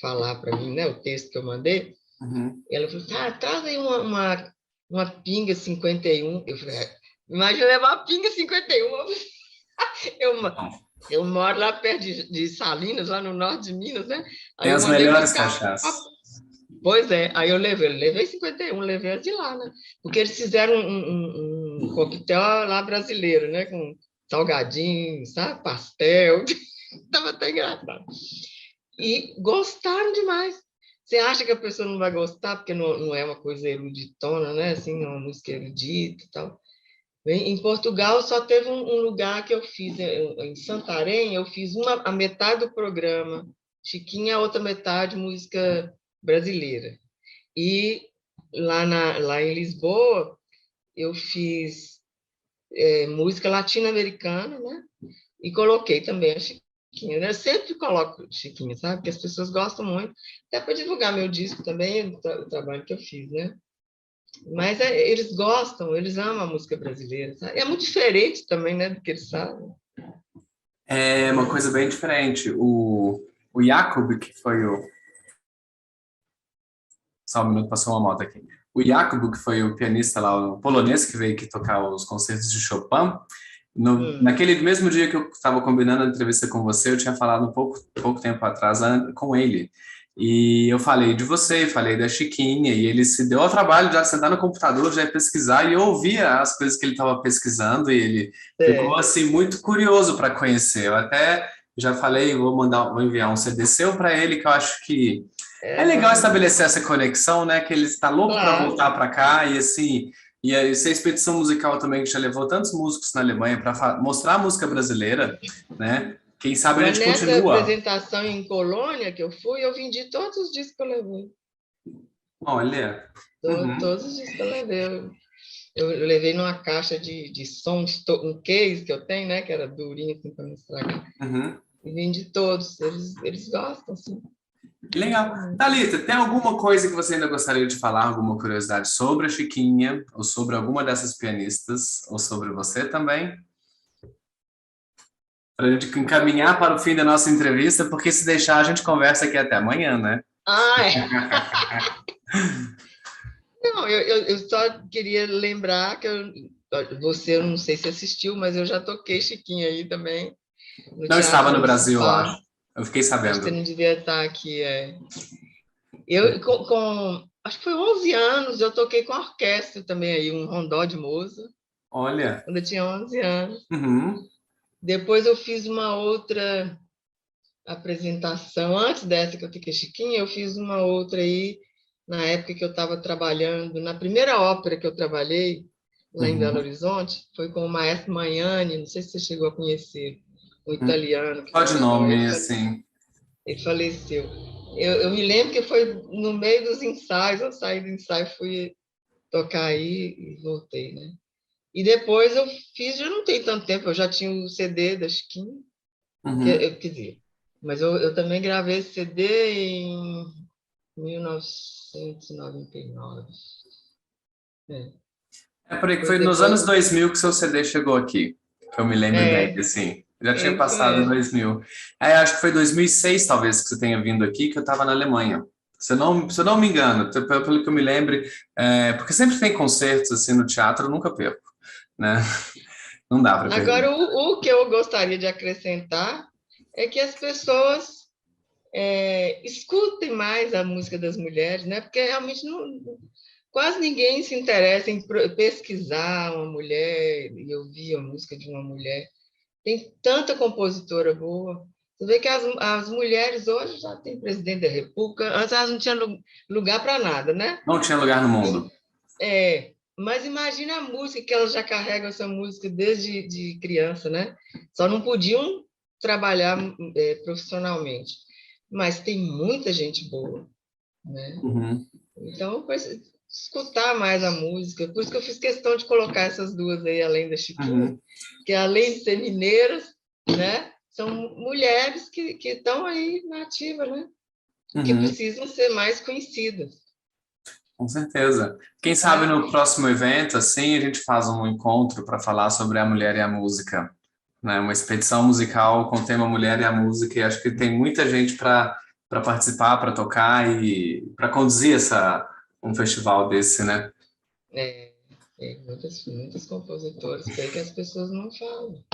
falar para mim, né, o texto que eu mandei, Uhum. ela falou, traz aí uma pinga 51. Eu falei, imagina levar uma pinga 51. Eu, eu moro lá perto de Salinas, lá no norte de Minas, né? Aí Tem eu as mandei melhores buscar. cachaças. Pois é, aí eu levei 51, levei as de lá, né? Porque eles fizeram um coquetel lá brasileiro, né? Com salgadinho, sabe? Pastel, estava até engraçado. E gostaram demais. Você acha que a pessoa não vai gostar, porque não é uma coisa eruditona, né? Assim, uma música erudita e tal. Em Portugal só teve um lugar que eu fiz, em Santarém, eu fiz a metade do programa Chiquinha, a outra metade música brasileira. E lá em Lisboa, eu fiz música latino-americana, né? E coloquei também a Chiquinha, né? Eu sempre coloco Chiquinha, sabe? Porque as pessoas gostam muito. Até para divulgar meu disco também, o trabalho que eu fiz, né? Mas eles gostam, eles amam a música brasileira, sabe? É muito diferente também, né, do que eles sabem. É uma coisa bem diferente. O Jakub, que foi o. Só um minuto, passou uma moto aqui. O Jakub, que foi o pianista lá, o polonês, que veio aqui tocar os concertos de Chopin, naquele mesmo dia que eu estava combinando a entrevista com você, eu tinha falado pouco tempo atrás com ele. E eu falei de você, falei da Chiquinha, e ele se deu ao trabalho de sentar no computador, já pesquisar, e eu ouvia as coisas que ele estava pesquisando, e ele ficou assim muito curioso para conhecer. Eu até já falei, vou enviar um CD seu para ele, que eu acho que é legal estabelecer essa conexão, né? Que ele está louco para Claro. voltar para cá, e assim. E essa expedição musical também que já levou tantos músicos na Alemanha para mostrar a música brasileira, né? Quem sabe a gente Nessa continua. apresentação em Colônia que eu fui, eu vendi todos os discos que eu levei. Olha. Uhum. Todos os discos que eu levei. Eu levei numa caixa de som, um case que eu tenho, né? Que era durinho, assim, para não estragar. Uhum. E vendi todos. Eles gostam, assim. Que legal. Thalita, tem alguma coisa que você ainda gostaria de falar, alguma curiosidade sobre a Chiquinha, ou sobre alguma dessas pianistas, ou sobre você também? Para a gente encaminhar para o fim da nossa entrevista, porque se deixar, a gente conversa aqui até amanhã, né? Não, eu só queria lembrar que você, eu não sei se assistiu, mas eu já toquei Chiquinha aí também, no Não estava Teatro no Brasil, eu Municipal. acho. Eu fiquei Acho que você sabendo. não devia estar aqui. Acho que foi 11 anos, eu toquei com a orquestra também aí, um rondó de Mozart, Olha. quando eu tinha 11 anos. Uhum. Depois eu fiz uma outra apresentação, antes dessa que eu toquei Chiquinha, eu fiz uma outra aí, na época que eu estava trabalhando, na primeira ópera que eu trabalhei, lá em Belo Uhum. Horizonte, foi com o maestro Magnani, não sei se você chegou a conhecer, um italiano que Só de faleceu. nome, assim. Ele faleceu. Eu me lembro que foi no meio dos ensaios, eu saí do ensaio, fui tocar aí e voltei, né? E depois eu fiz, já não tem tanto tempo, eu já tinha o CD da Chiquinha, Uhum. quer dizer, mas eu também gravei esse CD em 1999. É, É por aí que foi foi nos depois. anos 2000 que seu CD chegou aqui, que eu me lembro bem, É, assim. Já tinha isso passado é. 2000. Acho que foi 2006, talvez, que você tenha vindo aqui, que eu estava na Alemanha. Se eu não me engano, pelo que eu me lembre, porque sempre tem concertos assim no teatro, eu nunca perco, né? Não dá para perder. Agora, o que eu gostaria de acrescentar é que as pessoas escutem mais a música das mulheres, né? Porque realmente quase ninguém se interessa em pesquisar uma mulher e ouvir a música de uma mulher. Tem tanta compositora boa. Você vê que as mulheres hoje já têm presidente da República, antes elas não tinham lugar para nada, né? Não tinha lugar no mundo. Mas imagine a música, que elas já carregam essa música desde de criança, né? Só não podiam trabalhar profissionalmente. Mas tem muita gente boa, né? Uhum, Então, escutar mais a música. Por isso que eu fiz questão de colocar essas duas aí, além da Chiquinha, uhum, que além de ser mineiras, né? São mulheres que estão aí na ativa, né? Que uhum, precisam ser mais conhecidas. com certeza. Quem sabe Tá? no próximo evento, assim, a gente faz um encontro para falar sobre a mulher e a música, né? Uma expedição musical com o tema mulher e a música, e acho que tem muita gente para participar, para tocar e para conduzir um festival desse, né? É, tem muitas compositoras que aí que as pessoas não falam.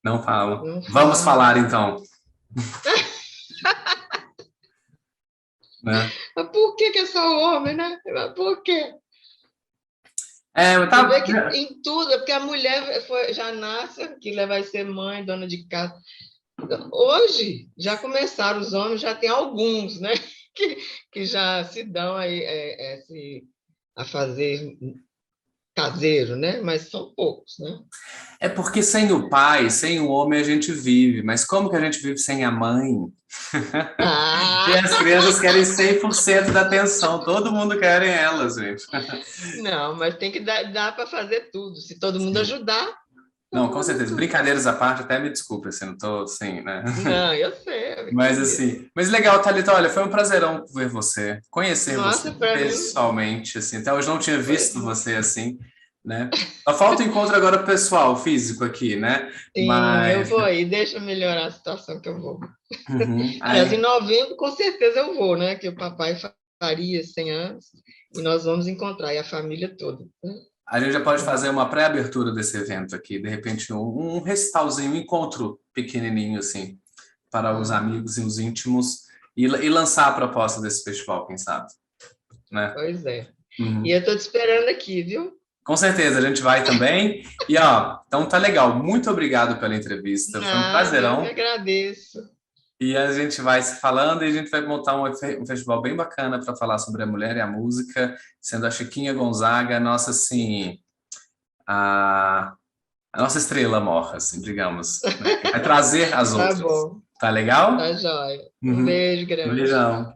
Não falo. Não Vamos falam. falar então, né? Mas por que é só homem, né? Mas por quê? Você vê Tá. que em tudo, é porque a mulher já nasce, que vai ser mãe, dona de casa. Hoje já começaram, os homens já tem alguns, né? Que, que já se dão aí a fazer caseiro, né? Mas são poucos, né? É porque sem o pai, sem o homem a gente vive, mas como que a gente vive sem a mãe? E Ah, as crianças querem 100% da atenção, todo mundo quer elas, gente. não, mas tem que dar para fazer tudo. Se todo mundo Sim. ajudar, tá Não, com fazendo certeza. tudo. Brincadeiras à parte, até me desculpe, assim, não tô assim, né? Não, eu sei, é Mas brincadeira. assim, mas legal, Thalita, olha, foi um prazerão ver você, conhecer você Nossa, para mim pessoalmente, assim, até hoje não tinha visto foi. você assim, né? Só falta o encontro agora pessoal, físico aqui, né? Sim, eu Mas, vou aí, deixa eu melhorar a situação que eu vou. uhum, Aliás, em aí, novembro, com certeza eu vou, né? Que o papai faria 100 anos e nós vamos encontrar, e a família toda. Né? a gente já pode fazer uma pré-abertura desse evento aqui, de repente um recitalzinho, um encontro pequenininho, assim, para os Ah, amigos e os íntimos, e lançar a proposta desse festival, quem sabe, né? pois é. E Uhum. eu estou te esperando aqui, viu? Com certeza, a gente vai também. E ó, então tá legal. Muito obrigado pela entrevista. Foi um Nada, eu que prazerão. agradeço. E a gente vai se falando e a gente vai montar um festival bem bacana para falar sobre a mulher e a música, sendo a Chiquinha Gonzaga, nossa assim, a, a nossa estrela mor, assim, digamos, né? Que vai trazer as Tá outras. bom, Tá legal? tá jóia. Um Uhum. beijo Um grande. beijão.